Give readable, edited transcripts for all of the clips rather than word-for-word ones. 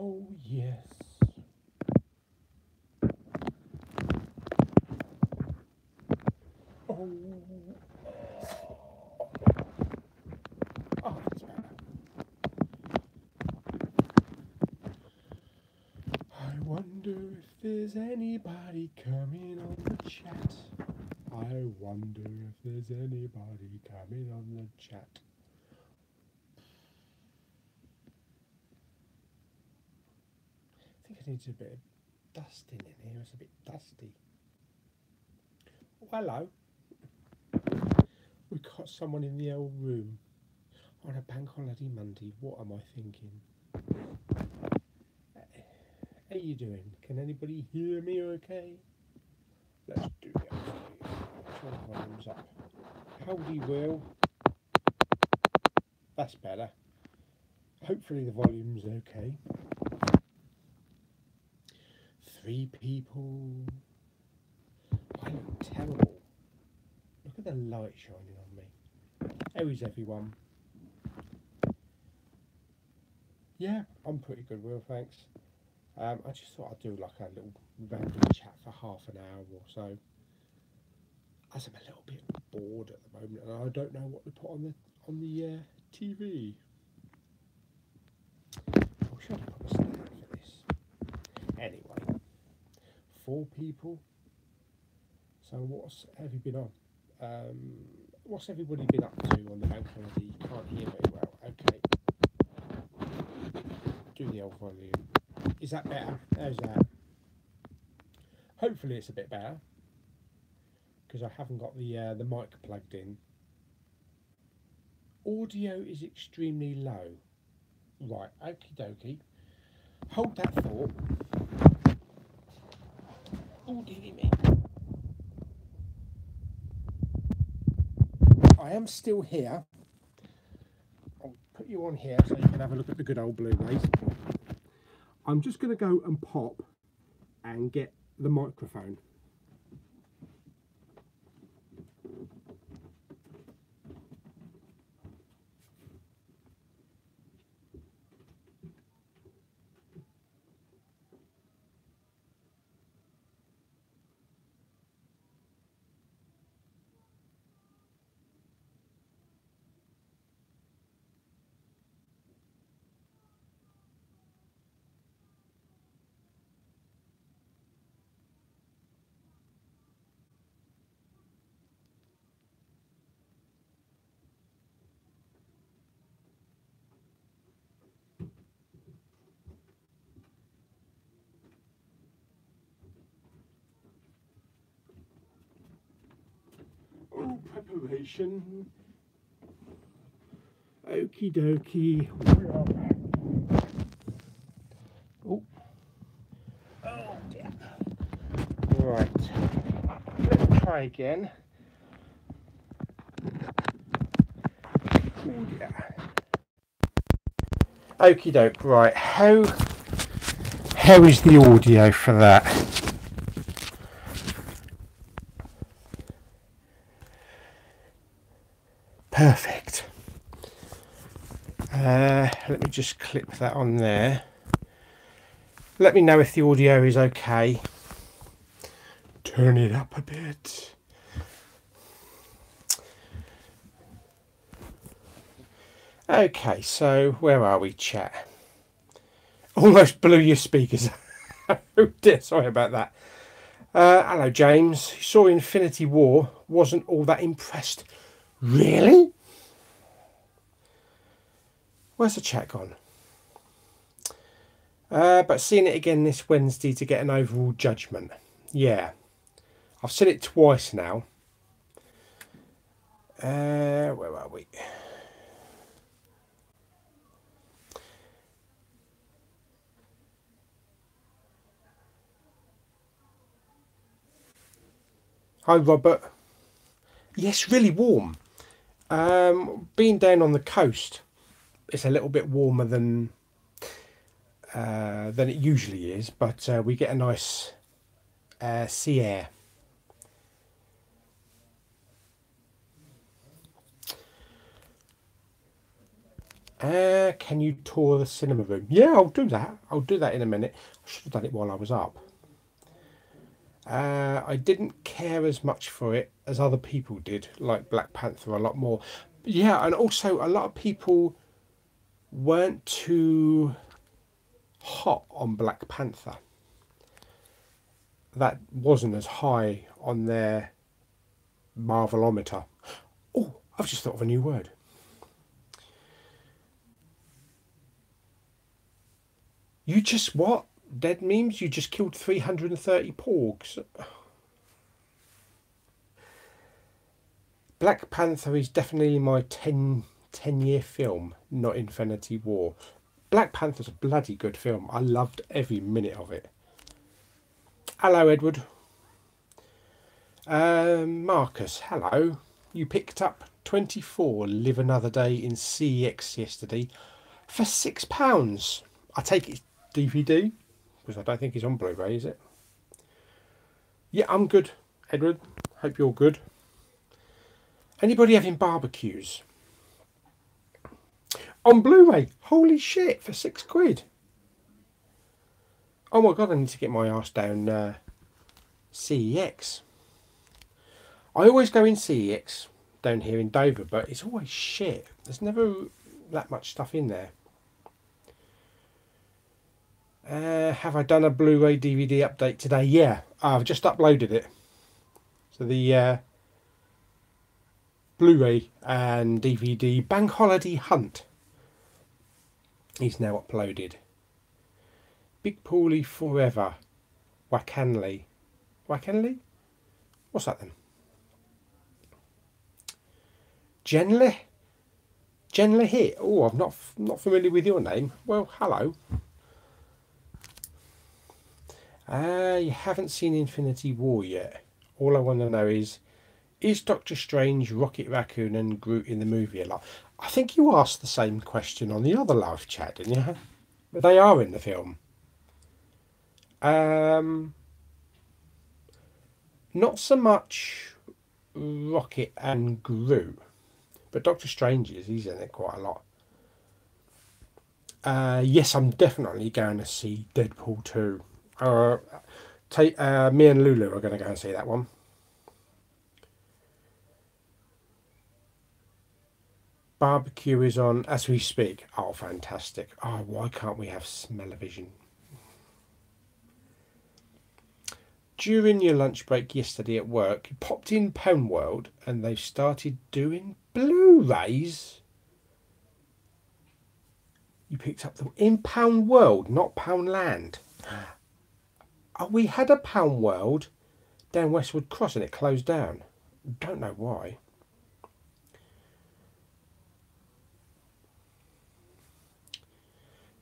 Oh, yes. Oh. Oh, that's better. I wonder if there's anybody coming on the chat. I wonder if there's anybody coming on the chat. I think I need a bit of dusting in here. It's a bit dusty. Oh, hello. We've got someone in the old room on a bank holiday Monday. What am I thinking? How you doing? Can anybody hear me okay? Let's do that. Turn the volumes up. Howdy, Will. That's better. Hopefully the volume's okay. 3 people. I look terrible. Look at the light shining on me. How is everyone? Yeah, I'm pretty good, Will, thanks. I just thought I'd do like a little random chat for half an hour or so. As I'm a little bit bored at the moment and I don't know what to put on the TV. Oh, should I put a stand for this? Anyway, 4 people. So have you been on? What's everybody been up to on the bank holiday? You can't hear very well. Okay. Do the old volume. Is that better? How's that? Hopefully it's a bit better. Because I haven't got the mic plugged in. Audio is extremely low. Right, okie dokie. Hold that thought. Oh, dearie me. I am still here. I'll put you on here so you can have a look at the good old Blu-rays. I'm just going to go and pop and get the microphone. Oh, preparation. Okie dokie. Oh. Oh dear. Right. Let's try again. Oh dear. Okie doke. Right. How is the audio for that? Perfect. Let me just clip that on there. Let me know if the audio is okay. Turn it up a bit. Okay, so where are we, chat? Almost blew your speakers. Oh dear, sorry about that. Hello, James. Saw Infinity War. Wasn't all that impressed. Really? Where's the chat gone? But seeing it again this Wednesday to get an overall judgment. Yeah. I've seen it twice now. Where are we? Hi, Robert. Yes, really warm. Being down on the coast, it's a little bit warmer than it usually is, but we get a nice sea air. Can you tour the cinema room? Yeah, I'll do that. I'll do that in a minute. I should have done it while I was up. I didn't care as much for it as other people did, like Black Panther a lot more. Yeah, and also a lot of people weren't too hot on Black Panther. That wasn't as high on their Marvelometer. Oh, I've just thought of a new word. You just what? Dead memes? You just killed 330 porgs. Black Panther is definitely my 10-year film, not Infinity War. Black Panther's a bloody good film. I loved every minute of it. Hello, Edward. Marcus, hello. You picked up 24 Live Another Day in CEX yesterday for £6. I take it's DVD, because I don't think it's on Blu-ray, is it? Yeah, I'm good, Edward. Hope you're good. Anybody having barbecues? On Blu-ray? Holy shit, for £6. Oh my god, I need to get my arse down CEX. I always go in CEX down here in Dover, but it's always shit. There's never that much stuff in there. Have I done a Blu-ray DVD update today? Yeah, I've just uploaded it. So the Blu-ray and DVD Bank Holiday Hunt is now uploaded. Big Paulie Forever. Wakanley. Wakanley? What's that then? Genly? Genly Hit? Oh, I'm not familiar with your name. Well, hello. You haven't seen Infinity War yet. All I want to know is Doctor Strange, Rocket Raccoon and Groot in the movie a lot? I think you asked the same question on the other live chat, didn't you? But they are in the film. Not so much Rocket and Groot, but Doctor Strange he's in it quite a lot. Yes, I'm definitely going to see Deadpool 2. Me and Lulu are going to go and see that one. Barbecue is on as we speak. Oh, fantastic. Oh, why can't we have smell-o-vision? During your lunch break yesterday at work, you popped in Pound World and they've started doing Blu-rays. You picked up in Pound World, not Poundland. Oh, we had a Pound World down Westwood Cross and it closed down. Don't know why.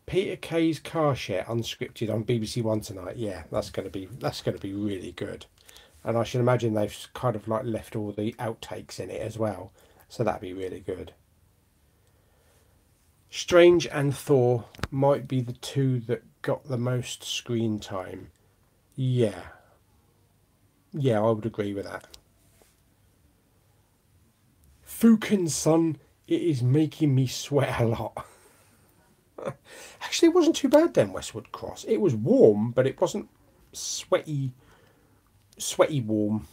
Peter Kay's car share unscripted on BBC One tonight. Yeah, that's going to be really good. And I should imagine they've kind of like left all the outtakes in it as well. So that'd be really good. Strange and Thor might be the two that got the most screen time. Yeah. Yeah, I would agree with that. Fukin Sun, it is making me sweat a lot. Actually, it wasn't too bad then, Westwood Cross. It was warm, but it wasn't sweaty warm.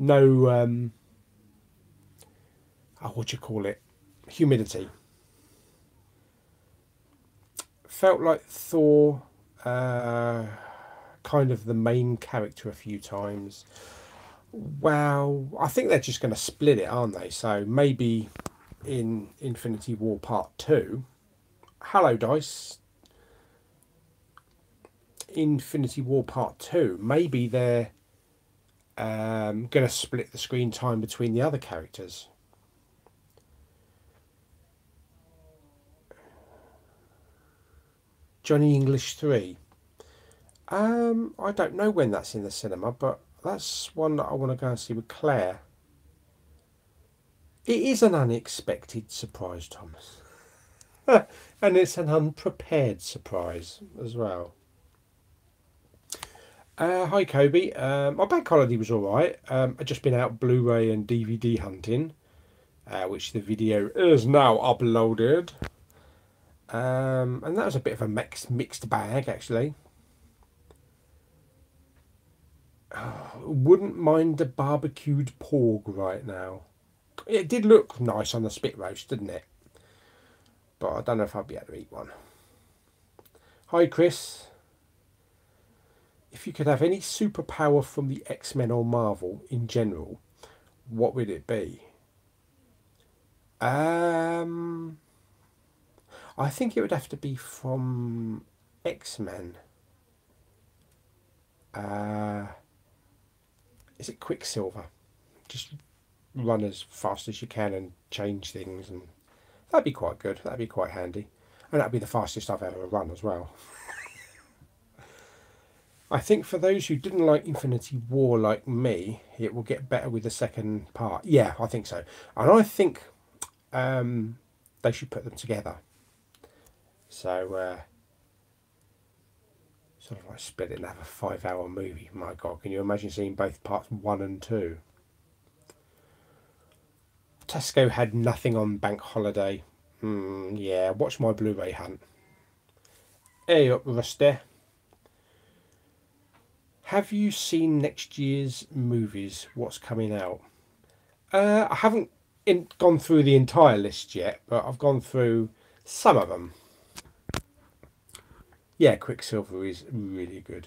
No, what do you call it? Humidity. Felt like Thor, kind of the main character a few times. Well, I think they're just going to split it, aren't they? So maybe in Infinity War Part 2. Hello, Dice. Infinity War Part 2. Maybe they're going to split the screen time between the other characters. Johnny English 3. I don't know when that's in the cinema, but that's one that I want to go and see with Claire. It is an unexpected surprise, Thomas. And it's an unprepared surprise as well. Hi, Kobe. My bank holiday was alright. I've just been out Blu-ray and DVD hunting. which the video is now uploaded. And that was a bit of a mixed bag, actually. Wouldn't mind the barbecued pork right now. It did look nice on the spit roast, didn't it? But I don't know if I'll be able to eat one. Hi, Chris. If you could have any superpower from the X-Men or Marvel in general, what would it be? I think it would have to be from X-Men. Is it Quicksilver? Just run as fast as you can and change things, and that'd be quite good. That'd be quite handy, and that'd be the fastest I've ever run as well. I think for those who didn't like Infinity War like me, it will get better with the second part. Yeah, I think so, and I think they should put them together. So sort of like split it and have a 5-hour movie. My God, can you imagine seeing both parts 1 and 2? Tesco had nothing on bank holiday. Yeah, watch my Blu-ray hunt. Hey up, Rusty. Have you seen next year's movies? What's coming out? I haven't gone through the entire list yet, but I've gone through some of them. Yeah, Quicksilver is really good.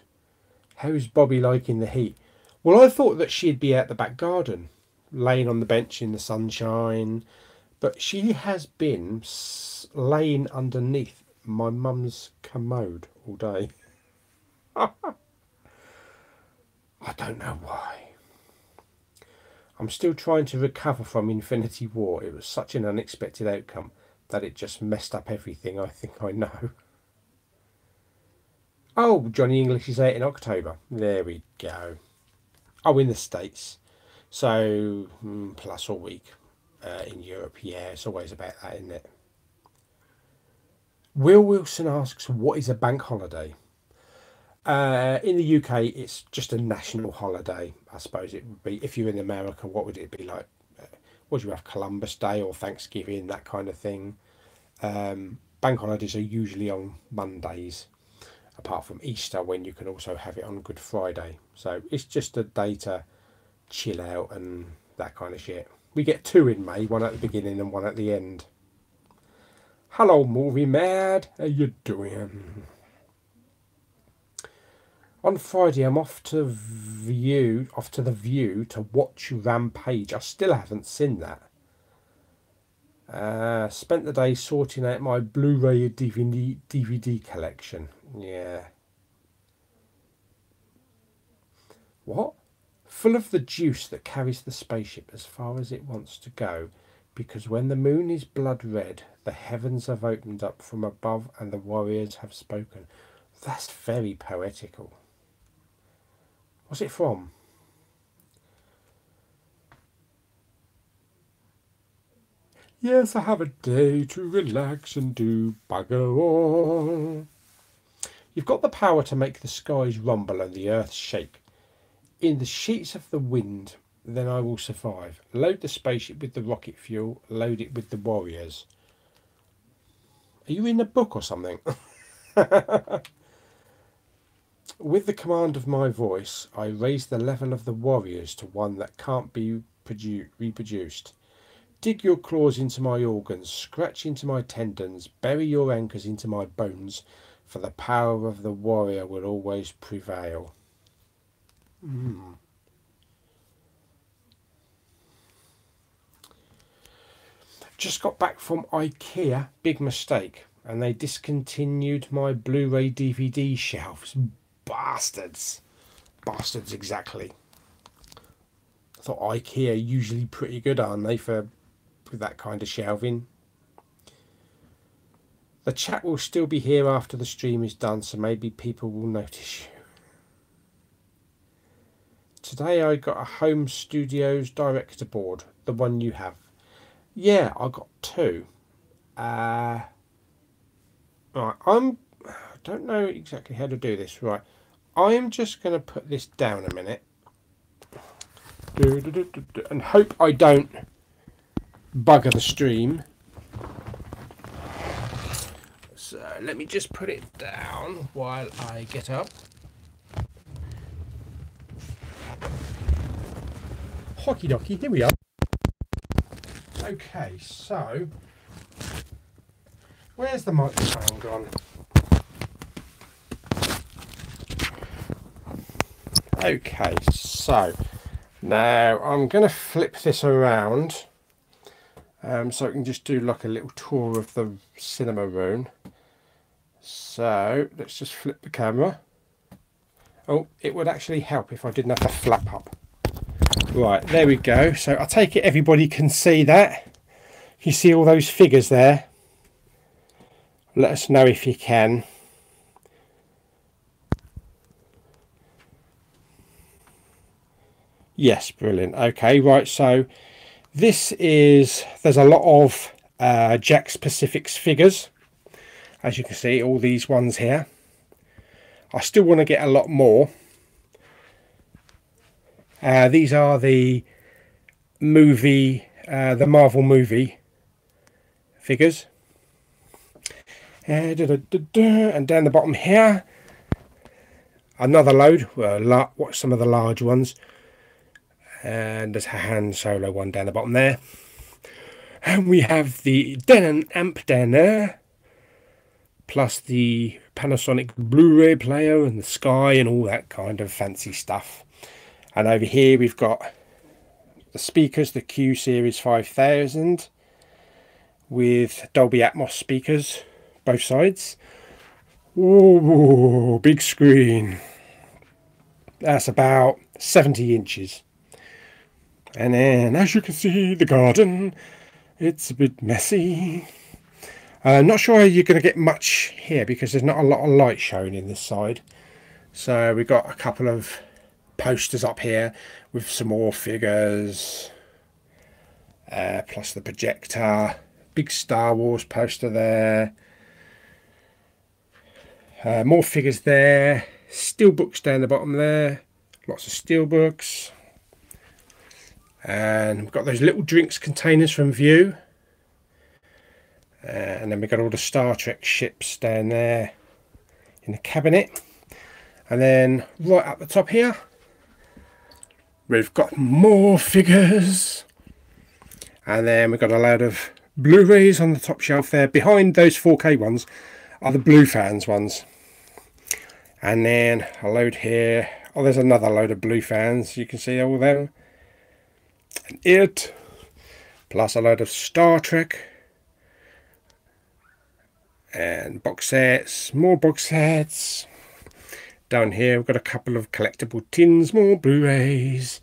How's Bobby liking the heat? Well, I thought that she'd be out the back garden, laying on the bench in the sunshine, but she has been laying underneath my mum's commode all day. I don't know why. I'm still trying to recover from Infinity War. It was such an unexpected outcome that it just messed up everything I think I know. Oh, Johnny English is out in October. There we go. Oh, in the States. So, plus a week in Europe. Yeah, it's always about that, isn't it? Will Wilson asks, what is a bank holiday? In the UK, it's just a national holiday. I suppose it would be. If you're in America, what would it be like? Would you have Columbus Day or Thanksgiving, that kind of thing? Bank holidays are usually on Mondays, apart from Easter, when you can also have it on Good Friday. So it's just a day to chill out and that kind of shit. We get 2 in May, one at the beginning and one at the end. Hello, Movie Mad. How you doing? On Friday, I'm off to the View to watch Rampage. I still haven't seen that. Spent the day sorting out my Blu-ray DVD collection. Yeah. What? Full of the juice that carries the spaceship as far as it wants to go, because when the moon is blood red, the heavens have opened up from above and the warriors have spoken. That's very poetical. What's it from? Yes, I have a day to relax and do bugger all. You've got the power to make the skies rumble and the earth shake. In the sheets of the wind, then I will survive. Load the spaceship with the rocket fuel. Load it with the warriors. Are you in a book or something? With the command of my voice, I raise the level of the warriors to one that can't be reproduced. Dig your claws into my organs, scratch into my tendons, bury your anchors into my bones, for the power of the warrior will always prevail. Just got back from IKEA, big mistake, and they discontinued my Blu-ray DVD shelves. Bastards. Bastards, exactly. I thought IKEA are usually pretty good, aren't they, for that kind of shelving. The chat will still be here after the stream is done, so maybe people will notice you. Today I got a Home Studios director board, the one you have. Yeah, I got 2. Right, I don't know exactly how to do this. Right, I'm just going to put this down a minute and hope I don't bugger the stream. So let me just put it down while I get up. Hockey docky, here we are. Okay, so where's the microphone gone? Okay, so now I'm going to flip this around so I can just do like a little tour of the cinema room. So let's just flip the camera. Oh, it would actually help if I didn't have to flap up. Right, there we go. So I take it everybody can see that. You see all those figures there? Let us know if you can. Yes, brilliant. Okay, right, so this is, there's a lot of Jakks Pacific's figures. As you can see, all these ones here. I still want to get a lot more. These are the movie, the Marvel movie figures. And down the bottom here, another load. Well, watch some of the large ones. And there's a Han Solo one down the bottom there. And we have the Denon amp down there. Plus the Panasonic Blu-ray player and the Sky and all that kind of fancy stuff. And over here we've got the speakers, the Q Series 5000 with Dolby Atmos speakers, both sides. Ooh, big screen. That's about 70 inches. And then, as you can see, the garden, it's a bit messy. I'm not sure you're going to get much here because there's not a lot of light showing in this side. So we've got a couple of posters up here with some more figures. Plus the projector. Big Star Wars poster there. More figures there. Steelbooks down the bottom there. Lots of steelbooks. And we've got those little drinks containers from View. And then we've got all the Star Trek ships down there in the cabinet. And then right up the top here, we've got more figures. And then we've got a load of Blu-rays on the top shelf there. Behind those 4K ones are the Blue Fans ones. And then a load here. Oh, there's another load of Blue Fans. You can see all them. And it. Plus a load of Star Trek. And box sets. More box sets. Down here we've got a couple of collectible tins. More Blu-rays.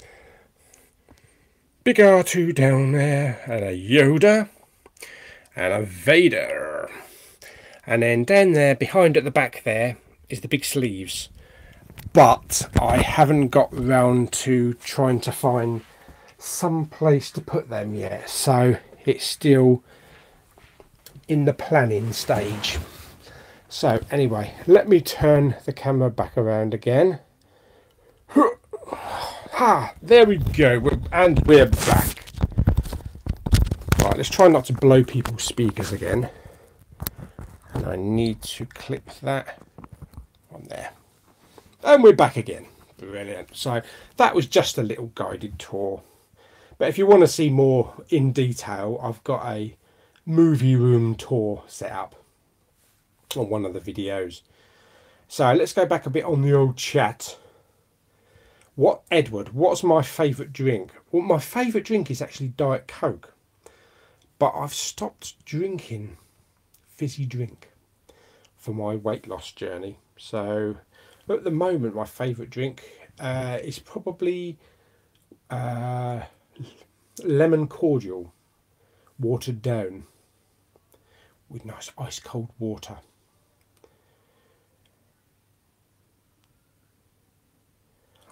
Big R2 down there. And a Yoda. And a Vader. And then down there, behind at the back there, is the big sleeves. But I haven't got round to trying to find some place to put them yet. So it's still in the planning stage. So anyway, let me turn the camera back around again. Ha! There we go. And we're back. Right, let's try not to blow people's speakers again. And I need to clip that on there. And we're back again. Brilliant. So that was just a little guided tour. But if you want to see more in detail, I've got a movie room tour set up on one of the videos. So let's go back a bit on the old chat. Edward, what's my favourite drink? Well, my favourite drink is actually Diet Coke. But I've stopped drinking fizzy drink for my weight loss journey. So at the moment, my favourite drink is probably lemon cordial, watered down with nice ice cold water.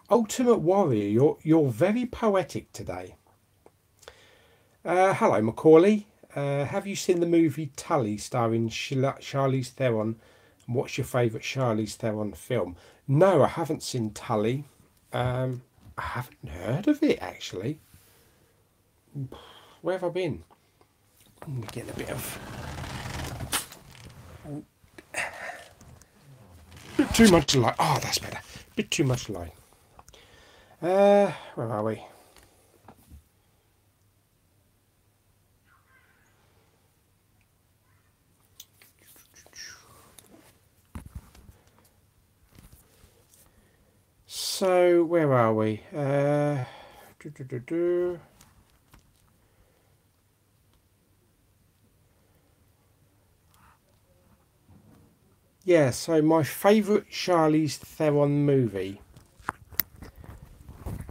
Ultimate Warrior, you're very poetic today. Hello Macaulay. Have you seen the movie Tully starring Charlize Theron? And what's your favourite Charlize Theron film? No, I haven't seen Tully. I haven't heard of it actually. Where have I been? I'm getting a bit too much light. Oh, that's better. A bit too much light. Where are we? So, where are we? Yeah, so my favourite Charlize Theron movie.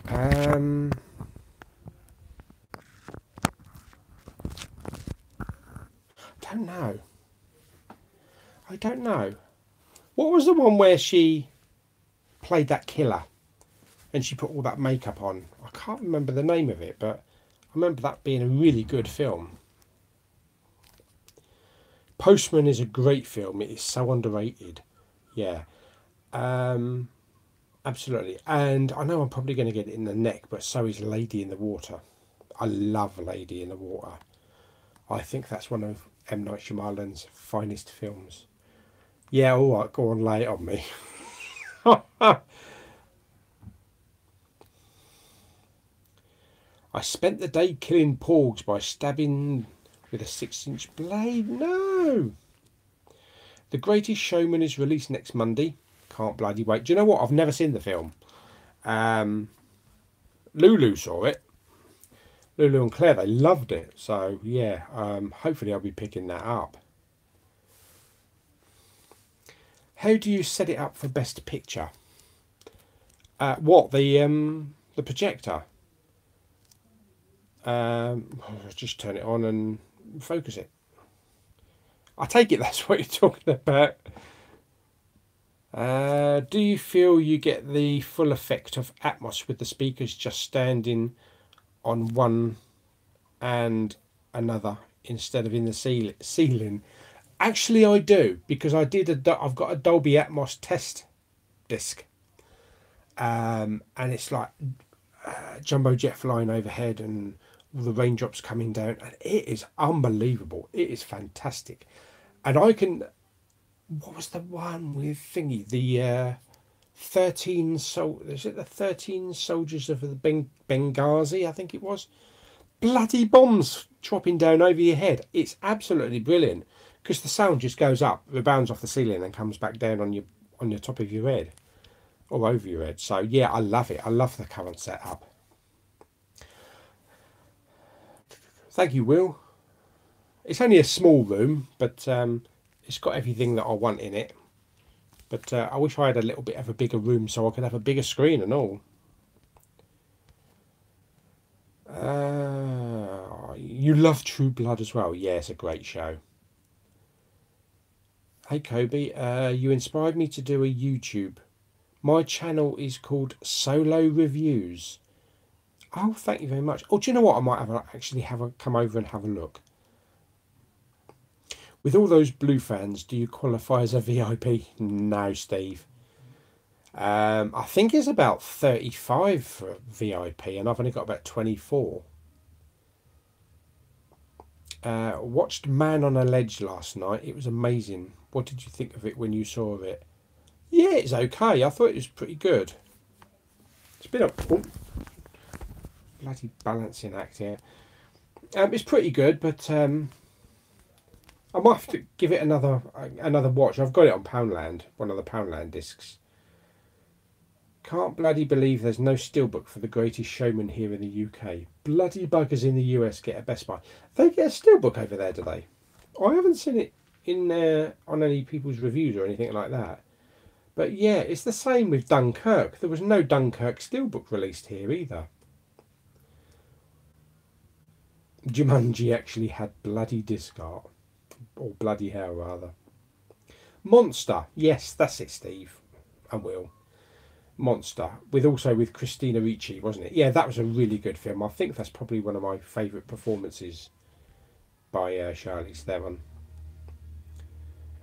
I don't know. I don't know. What was the one where she played that killer and she put all that makeup on? I can't remember the name of it, but I remember that being a really good film. Postman is a great film. It is so underrated. Yeah. Absolutely. And I know I'm probably going to get it in the neck, but so is Lady in the Water. I love Lady in the Water. I think that's one of M. Night Shyamalan's finest films. Yeah, all right, go on, lay it on me. I spent the day killing porgs by stabbing with a 6-inch blade. No! The Greatest Showman is released next Monday. Can't bloody wait. Do you know what? I've never seen the film. Lulu saw it. Lulu and Claire, they loved it. So, yeah, hopefully I'll be picking that up. How do you set it up for Best Picture? What? The projector? Just turn it on and focus it. I take it that's what you're talking about. Do you feel you get the full effect of Atmos with the speakers just standing on one and another instead of in the ceiling? Actually, I do, because I've got a Dolby Atmos test disc, and it's like jumbo jet flying overhead and all the raindrops coming down, and it is unbelievable. It is fantastic, and I can. What was the one with thingy? The 13 is it the 13 soldiers of the Benghazi? I think it was. Bloody bombs dropping down over your head. It's absolutely brilliant because the sound just goes up, rebounds off the ceiling, and comes back down on your top of your head or over your head. So yeah, I love it. I love the current setup. Thank you, Will. It's only a small room, but it's got everything that I want in it. But I wish I had a little bit of a bigger room so I could have a bigger screen and all. You love True Blood as well. Yeah, it's a great show. Hey, Kobe. You inspired me to do a YouTube. My channel is called Solo Reviews. Oh, thank you very much. Oh, do you know what? I might actually come over and have a look. With all those Blue fans, do you qualify as a VIP? No, Steve. I think it's about 35 for VIP, and I've only got about 24. Watched Man on a Ledge last night. It was amazing. What did you think of it when you saw it? Yeah, it's okay. I thought it was pretty good. It's been a bloody balancing act here. It's pretty good, but I might have to give it another watch. I've got it on Poundland, one of the Poundland discs. Can't bloody believe there's no steelbook for The Greatest Showman here in the UK. Bloody buggers in the US get a Best Buy. They get a steelbook over there, do they? I haven't seen it in on any people's reviews or anything like that. But yeah, it's the same with Dunkirk. There was no Dunkirk steelbook released here either. Jumanji actually had bloody disc art. Or bloody hell, rather. Monster. Yes, that's it, Steve. I will. Monster. Also with Christina Ricci, wasn't it? Yeah, that was a really good film. I think that's probably one of my favourite performances by Charlize Theron.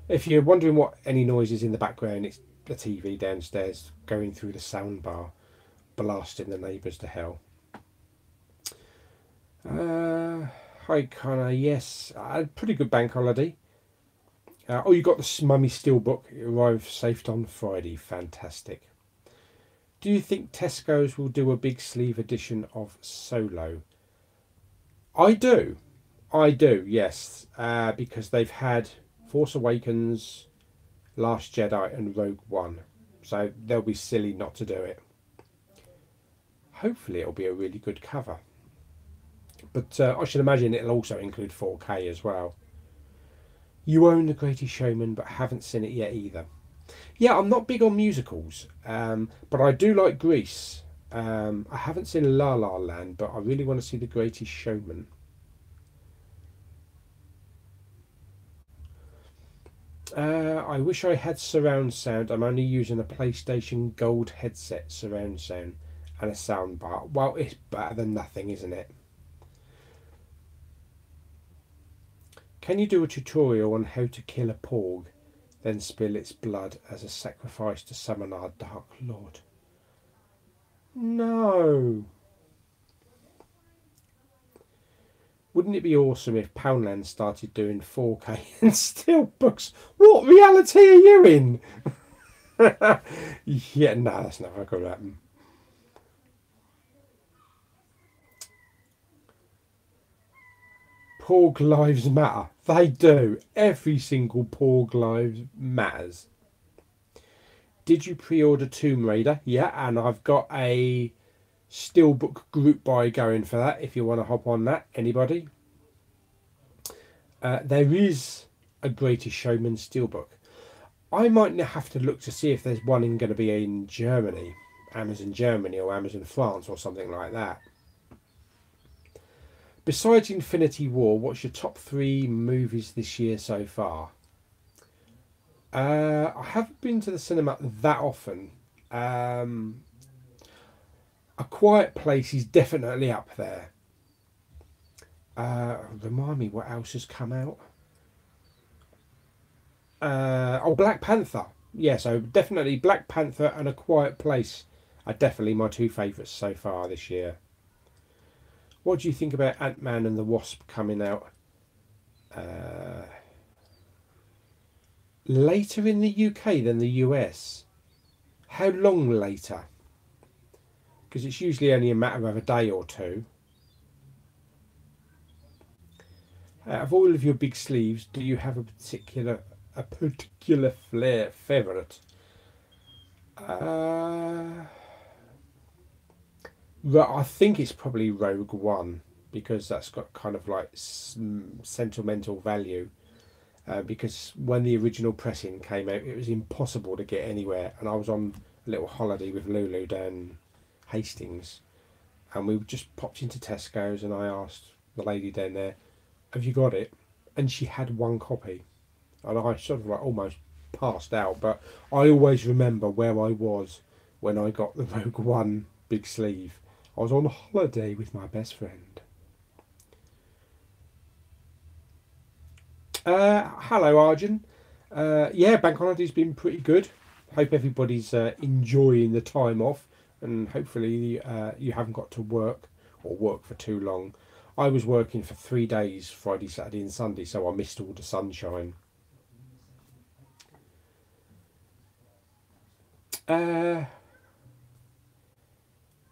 If you're wondering what any noise is in the background, it's the TV downstairs going through the soundbar, blasting the neighbours to hell. Hi Connor, yes, pretty good bank holiday. Oh, you got the Mummy Steelbook. It arrived safe on Friday. Fantastic. Do you think Tesco's will do a big sleeve edition of Solo? I do. I do, yes. Because they've had Force Awakens, Last Jedi, and Rogue One. So they'll be silly not to do it. Hopefully, it'll be a really good cover. But I should imagine it'll also include 4K as well. You own The Greatest Showman, but haven't seen it yet either. Yeah, I'm not big on musicals, but I do like Grease. I haven't seen La La Land, but I really want to see The Greatest Showman. I wish I had surround sound. I'm only using a PlayStation Gold headset surround sound and a sound bar. Well, it's better than nothing, isn't it? Can you do a tutorial on how to kill a porg, then spill its blood as a sacrifice to summon our Dark Lord? No. Wouldn't it be awesome if Poundland started doing 4K and steelbooks? What reality are you in? Yeah, no, that's never going to happen. Porg lives matter. They do. Every single porg lives matters. Did you pre-order Tomb Raider? Yeah, and I've got a Steelbook group buy going for that if you want to hop on that. Anybody? There is a Greatest Showman Steelbook. I might have to look to see if there's one going to be in Germany, Amazon Germany or Amazon France or something like that. Besides Infinity War, what's your top 3 movies this year so far? I haven't been to the cinema that often. A Quiet Place is definitely up there. Remind me what else has come out. Black Panther. Yeah, so definitely Black Panther and A Quiet Place are definitely my 2 favourites so far this year. What do you think about Ant-Man and the Wasp coming out later in the UK than the US? How long later? Because it's usually only a matter of a day or two. Out of all of your big sleeves, do you have a particular favourite? I think it's probably Rogue One because that's got kind of like sentimental value. Because when the original pressing came out, it was impossible to get anywhere, and I was on a little holiday with Lulu down Hastings, and we just popped into Tesco's, and I asked the lady down there, "Have you got it?" And she had one copy, and I sort of like almost passed out. But I always remember where I was when I got the Rogue One big sleeve. I was on holiday with my best friend. Hello, Arjun. Yeah, bank holiday's been pretty good. Hope everybody's enjoying the time off, and hopefully you haven't got to work or work for too long. I was working for 3 days, Friday, Saturday, and Sunday, so I missed all the sunshine.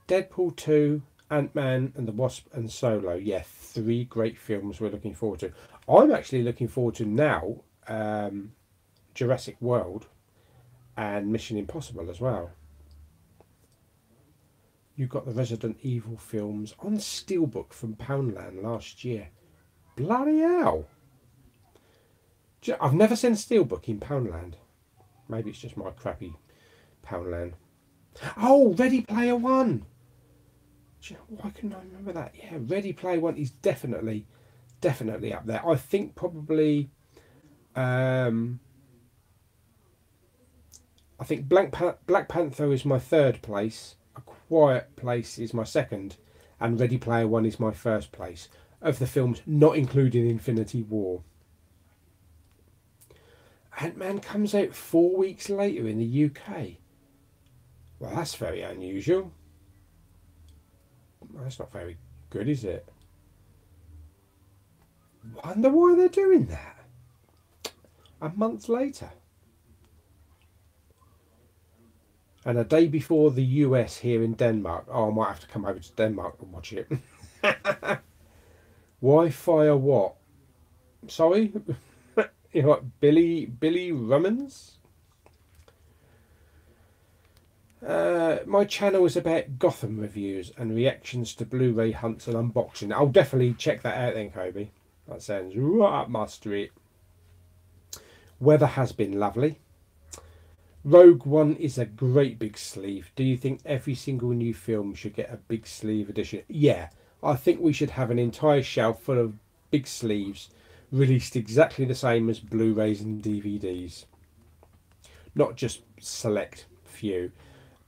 Deadpool 2, Ant-Man and the Wasp, and Solo. Yeah, 3 great films we're looking forward to. I'm actually looking forward to now Jurassic World and Mission Impossible as well. You got the Resident Evil films on Steelbook from Poundland last year. Bloody hell! I've never seen Steelbook in Poundland. Maybe it's just my crappy Poundland. Oh, Ready Player One! Do you know why couldn't I remember that? Yeah, Ready Player One is definitely up there. I think probably I think Black Panther is my 3rd place, A Quiet Place is my 2nd, and Ready Player One is my 1st place of the films, not including Infinity War. Ant-Man comes out 4 weeks later in the UK. Well, that's very unusual. That's not very good, is it? Wonder why they're doing that a month later. And a day before the US here in Denmark. Oh, I might have to come over to Denmark and watch it. Wi-Fi or what? Sorry? You know what? Billy Rummans? My channel is about Gotham reviews and reactions to Blu-ray hunts and unboxing. I'll definitely check that out then, Kobe. That sounds right up my street. Weather has been lovely. Rogue One is a great big sleeve. Do you think every single new film should get a big sleeve edition? Yeah, I think we should have an entire shelf full of big sleeves released exactly the same as Blu-rays and DVDs. Not just select few,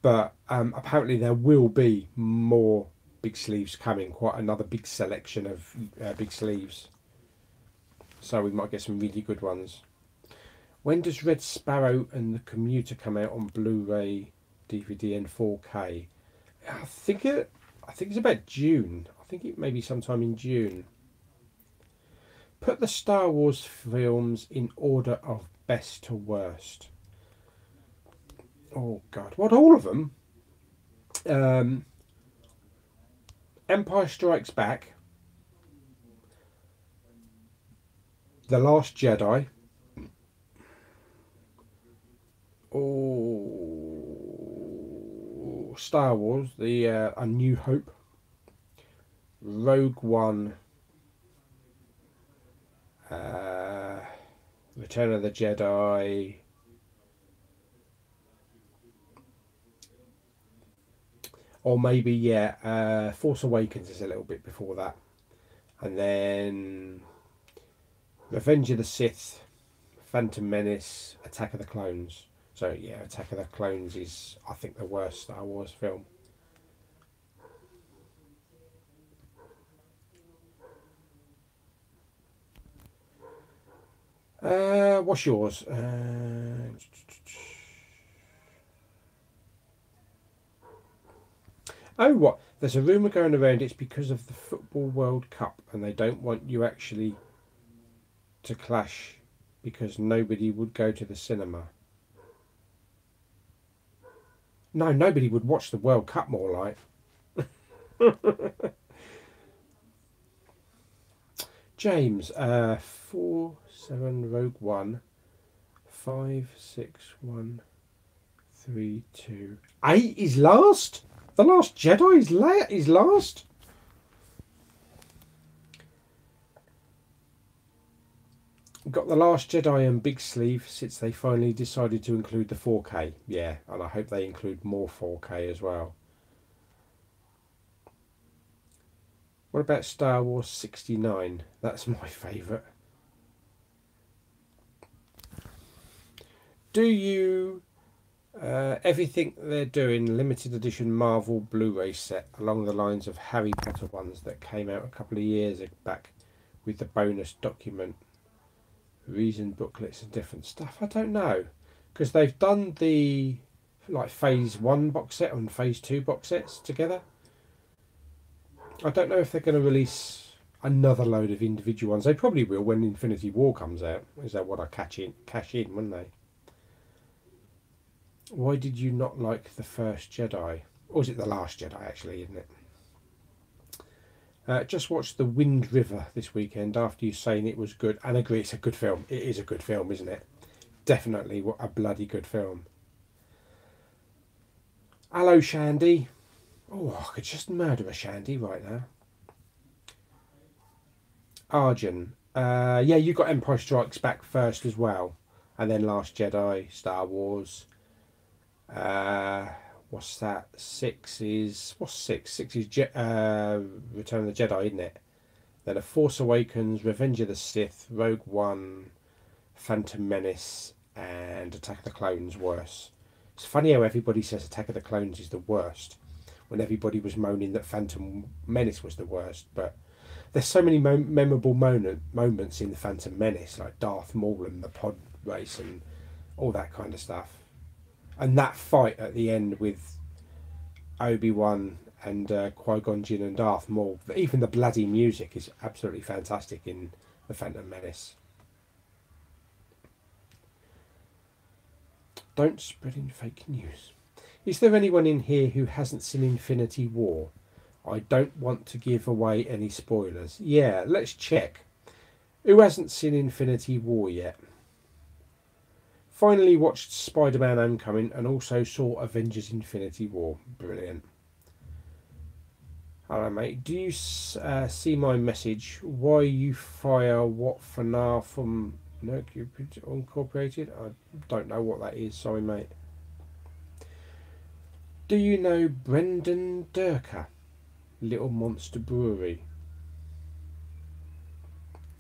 but apparently there will be more big sleeves coming. Quite another big selection of big sleeves. So we might get some really good ones. When does Red Sparrow and the Commuter come out on Blu-ray, DVD, and 4K? I think it's about June. I think it may be sometime in June. Put the Star Wars films in order of best to worst. Oh God, what, all of them? Empire Strikes Back, The Last Jedi. Oh, Star Wars, A New Hope, Rogue One, Return of the Jedi, or maybe Force Awakens is a little bit before that, and then Revenge of the Sith, Phantom Menace, Attack of the Clones. So yeah, Attack of the Clones is, I think, the worst Star Wars film. What's yours? Oh, what? There's a rumour going around it's because of the Football World Cup and they don't want you actually to clash because nobody would go to the cinema. No, nobody would watch the World Cup, more like. James, 47 Rogue One, 5 6 1 3 2 8 is last. The Last Jedi is last. Got The Last Jedi and big sleeve since they finally decided to include the 4K. Yeah, and I hope they include more 4K as well. What about Star Wars 69? That's my favourite. Do you everything they're doing limited edition Marvel Blu-ray set along the lines of Harry Potter ones that came out a couple of years back with the bonus document, reason booklets and different stuff? I don't know, because they've done the like phase 1 box set and phase 2 box sets together. I don't know if they're going to release another load of individual ones. They probably will when Infinity War comes out. Is that what I cash in, wouldn't they? Why did you not like the first Jedi? Or was it the Last Jedi, actually, isn't it? Just watched The Wind River this weekend after you saying it was good. And agree, it's a good film. It is a good film, isn't it? Definitely a bloody good film. Hello, Shandy. Oh, I could just murder a Shandy right now. Arjun. Yeah, you got Empire Strikes Back first as well. And then Last Jedi, Star Wars. What's that? Six is Return of the Jedi, isn't it? Then A Force Awakens, Revenge of the Sith, Rogue One, Phantom Menace, and Attack of the Clones worse. It's funny how everybody says Attack of the Clones is the worst when everybody was moaning that Phantom Menace was the worst, but there's so many memorable moments in the Phantom Menace, like Darth Maul and the pod race and all that kind of stuff. And that fight at the end with Obi-Wan and Qui-Gon Jinn and Darth Maul, even the bloody music is absolutely fantastic in The Phantom Menace. Don't spread in fake news. Is there anyone in here who hasn't seen Infinity War? I don't want to give away any spoilers. Yeah, let's check. Who hasn't seen Infinity War yet? Finally watched Spider-Man Homecoming and also saw Avengers Infinity War. Brilliant. Hello mate, do you see my message? Why you fire what for now from Mercury Incorporated? I don't know what that is, sorry mate. Do you know Brendan Durker? Little Monster Brewery.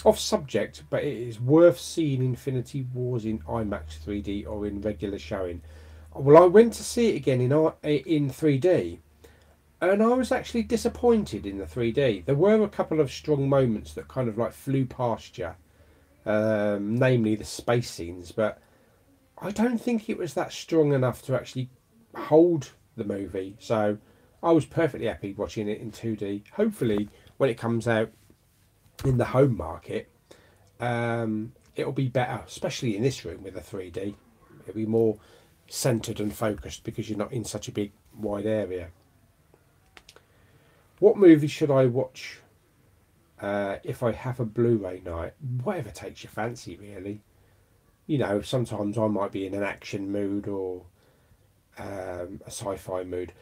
Off subject, but it is worth seeing Infinity Wars in IMAX 3D or in regular showing. Well, I went to see it again in 3D. And I was actually disappointed in the 3D. There were a couple of strong moments that kind of like flew past you, namely the space scenes, but I don't think it was that strong enough to actually hold the movie. So I was perfectly happy watching it in 2D. Hopefully, when it comes out in the home market, it'll be better, especially in this room with the 3D. It'll be more centered and focused because you're not in such a big, wide area. What movie should I watch if I have a Blu-ray night? Whatever takes your fancy, really. You know, sometimes I might be in an action mood or a sci-fi mood.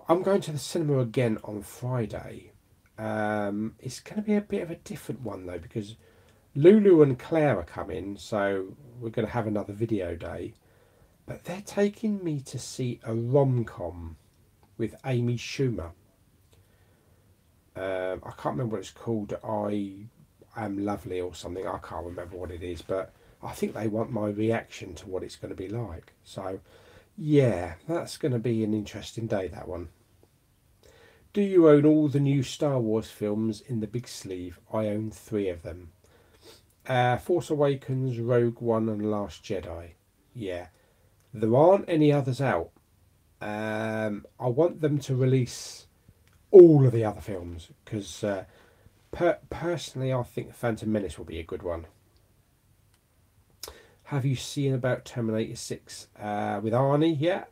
I'm going to the cinema again on Friday. It's going to be a bit of a different one, though, because Lulu and Claire are coming, so we're going to have another video day. But they're taking me to see a rom-com with Amy Schumer. I can't remember what it's called. I Am Lovely or something. I can't remember what it is, but I think they want my reaction to what it's going to be like. So, yeah, that's going to be an interesting day, that one. Do you own all the new Star Wars films in the big sleeve? I own 3 of them. Force Awakens, Rogue One and Last Jedi. Yeah. There aren't any others out. I want them to release all of the other films because personally I think Phantom Menace will be a good one. Have you seen about Terminator 6 with Arnie yet?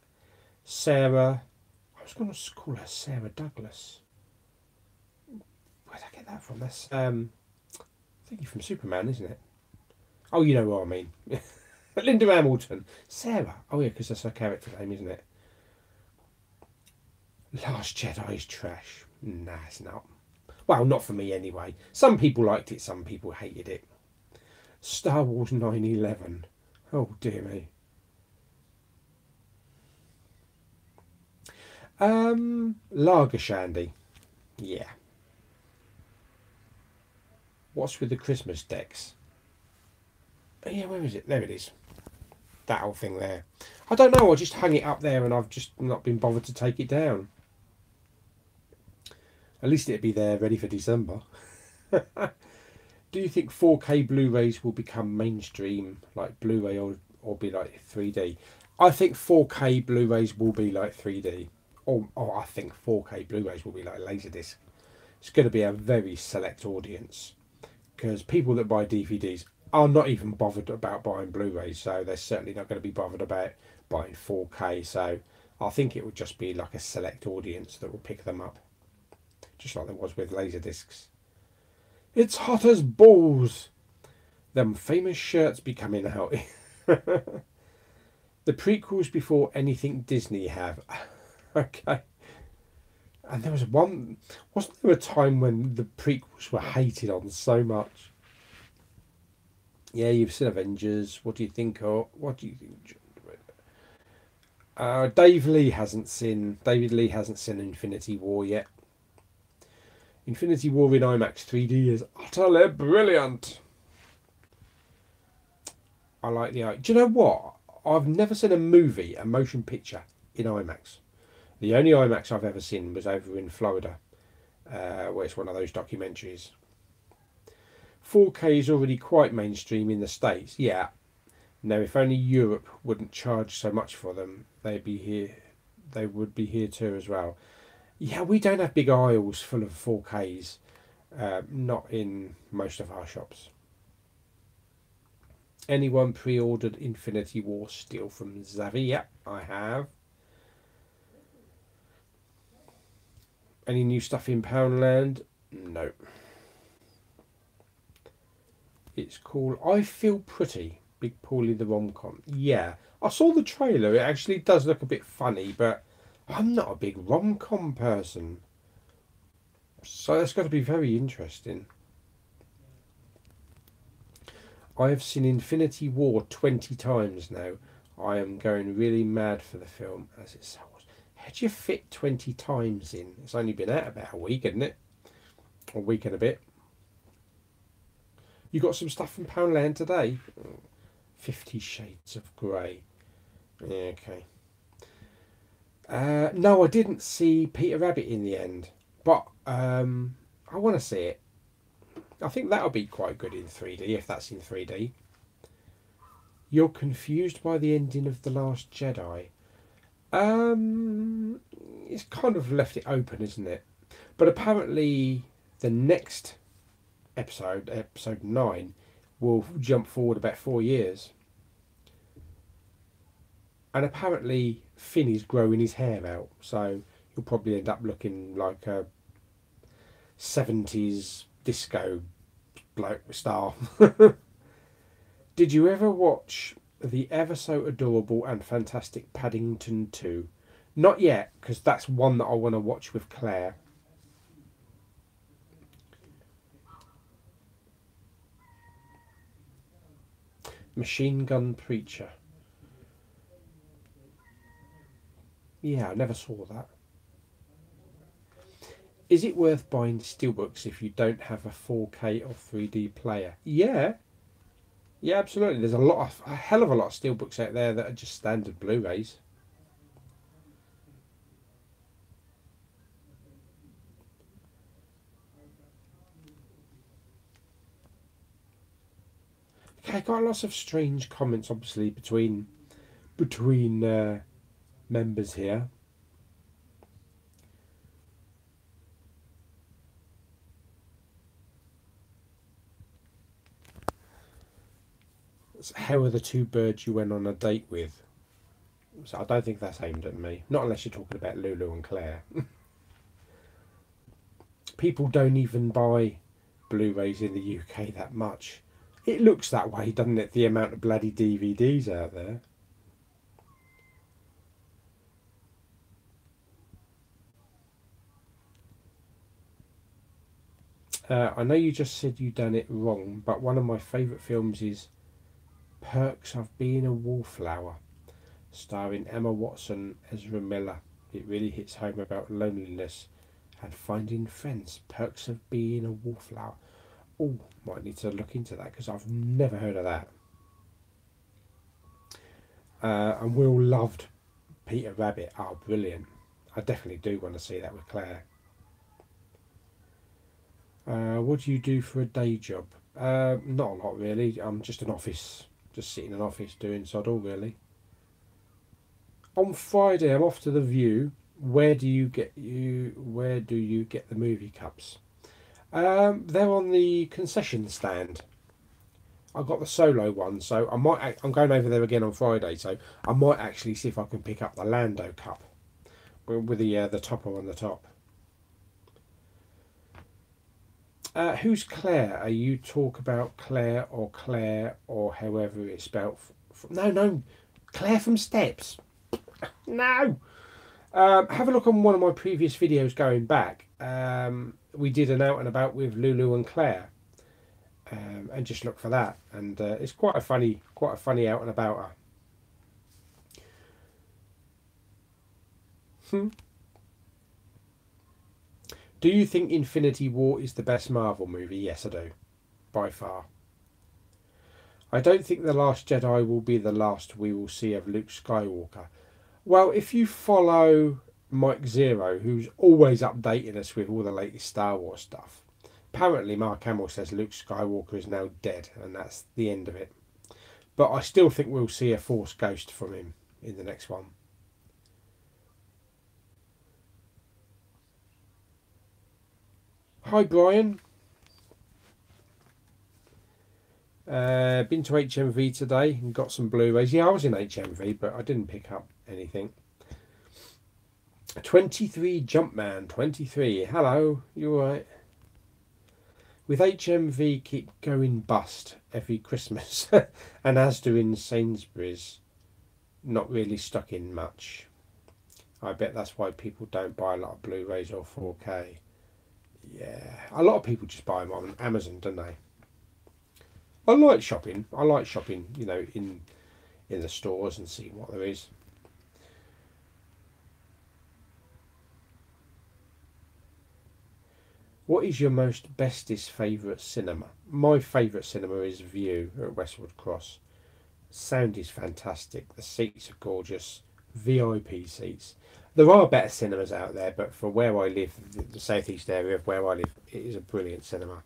Sarah, I was going to call her Sarah Douglas. Where'd I get that from? That's I think you're from Superman, isn't it? Oh, you know what I mean. Linda Hamilton. Sarah. Oh yeah, because that's her character name, isn't it? Last Jedi's trash. Nah, it's not. Well, not for me anyway. Some people liked it, some people hated it. Star Wars 9/11. Oh dear me. Lager Shandy. Yeah. What's with the Christmas decks? Oh, yeah, where is it? There it is. That whole thing there. I don't know, I just hung it up there and I've just not been bothered to take it down. At least it'd be there ready for December. Do you think 4K Blu-rays will become mainstream like Blu-ray or be like 3D? I think 4K Blu-rays will be like 3D. Or I think 4K Blu-rays will be like Laserdisc. It's going to be a very select audience. Because people that buy DVDs are not even bothered about buying Blu-rays. So they're certainly not going to be bothered about buying 4K. So I think it would just be like a select audience that will pick them up. Just like there was with Laserdiscs. It's hot as balls. Them famous shirts be coming out. The prequels before anything Disney have. Okay. And there was one... Wasn't there a time when the prequels were hated on so much? Yeah, you've seen Avengers. What do you think of... What do you think... David Lee hasn't seen Infinity War yet. Infinity War in IMAX 3D is utterly brilliant. I like the... Do you know what? I've never seen a movie, a motion picture, in IMAX. The only IMAX I've ever seen was over in Florida, where it's one of those documentaries. 4K is already quite mainstream in the States. Yeah. Now, if only Europe wouldn't charge so much for them, they'd be here. They would be here too as well. Yeah, we don't have big aisles full of 4Ks. Not in most of our shops. Anyone pre-ordered Infinity War still from Zavi? Yep, I have. Any new stuff in Poundland? No. It's called I Feel Pretty, Big Paulie the Rom-Com. Yeah, I saw the trailer. It actually does look a bit funny, but I'm not a big rom-com person. So that's got to be very interesting. I have seen Infinity War 20 times now. I am going really mad for the film as it sells. How do you fit 20 times in? It's only been out about a week, isn't it? A week and a bit. You got some stuff from Poundland today? 50 Shades of Grey. Yeah, okay. No, I didn't see Peter Rabbit in the end. But I want to see it. I think that'll be quite good in 3D, if that's in 3D. You're confused by the ending of The Last Jedi. It's kind of left it open, isn't it? But apparently the next episode, episode 9, will jump forward about 4 years. And apparently Finn is growing his hair out, so he'll probably end up looking like a 70s disco bloke star. Did you ever watch the ever so adorable and fantastic Paddington 2? Not yet, because that's one that I want to watch with Claire. Machine Gun Preacher. Yeah, I never saw that. Is it worth buying steelbooks if you don't have a 4K or 3D player? Yeah. Yeah, absolutely. There's a hell of a lot of steelbooks out there that are just standard Blu-rays. Okay, got lots of strange comments, obviously, between members here. How are the two birds you went on a date with? So I don't think that's aimed at me. Not unless you're talking about Lulu and Claire. People don't even buy Blu-rays in the UK that much. It looks that way, doesn't it? The amount of bloody DVDs out there. I know you just said you done it wrong, but one of my favourite films is Perks of Being a Wallflower, starring Emma Watson, Ezra Miller. It really hits home about loneliness and finding friends. Perks of Being a Wallflower. Oh, might need to look into that because I've never heard of that. And Will loved Peter Rabbit. Oh, brilliant. I definitely do want to see that with Claire. What do you do for a day job? Not a lot really. I'm just just sitting in an office doing sod all really. On Friday I'm off to the View. Where do you get the movie cups? They're on the concession stand. I got the Solo one, so I'm going over there again on Friday, so I might actually see if I can pick up the Lando cup with the topper on the top. Who's Claire? Are you talk about Claire or however it's spelled? No, Claire from Steps. No. Have a look on one of my previous videos going back. We did an out and about with Lulu and Claire, and just look for that. And it's quite a funny out and about her. Do you think Infinity War is the best Marvel movie? Yes, I do. By far. I don't think The Last Jedi will be the last we will see of Luke Skywalker. Well, if you follow Mike Zero, who's always updating us with all the latest Star Wars stuff, apparently Mark Hamill says Luke Skywalker is now dead, and that's the end of it. But I still think we'll see a Force ghost from him in the next one. Hi, Brian. Been to HMV today and got some Blu-rays. Yeah, I was in HMV, but I didn't pick up anything. 23 Jumpman, 23. Hello, you alright? With HMV keep going bust every Christmas, and as do in Sainsbury's, not really stuck in much. I bet that's why people don't buy a lot of Blu-rays or 4K. Yeah, a lot of people just buy them on Amazon, don't they? I like shopping. You know, in the stores and see what there is. What is your most bestest favourite cinema? My favourite cinema is View at Westwood Cross. Sound is fantastic. The seats are gorgeous. VIP seats. There are better cinemas out there, but for where I live, the southeast area of where I live, it is a brilliant cinema.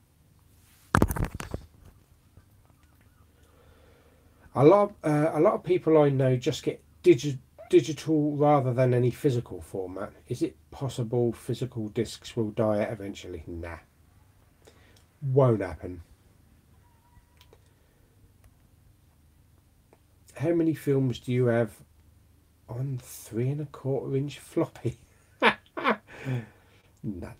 A lot of people I know just get digital rather than any physical format. Is it possible physical discs will die out eventually? Nah, won't happen. How many films do you have on 3¼ inch floppy? None.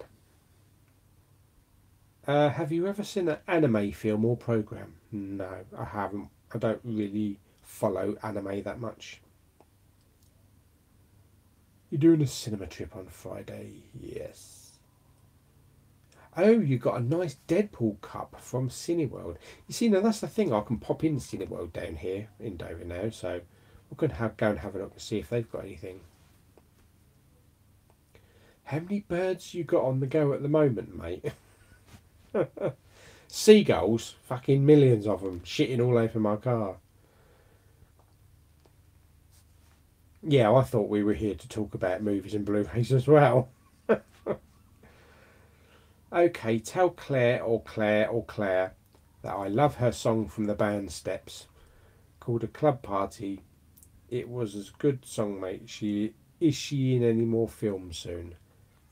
Have you ever seen an anime film or program? No, I haven't. I don't really follow anime that much. You're doing a cinema trip on Friday? Yes. Oh, you got a nice Deadpool cup from Cineworld. You see, now that's the thing. I can pop in Cineworld down here in Dover now, so we're going to go and have a look and see if they've got anything. How many birds you got on the go at the moment, mate? Seagulls, fucking millions of them, shitting all over my car. Yeah, I thought we were here to talk about movies and Blu-rays as well. Okay, tell Claire that I love her song from the band Steps, called A Club Party. It was a good song, mate. Is she in any more films soon?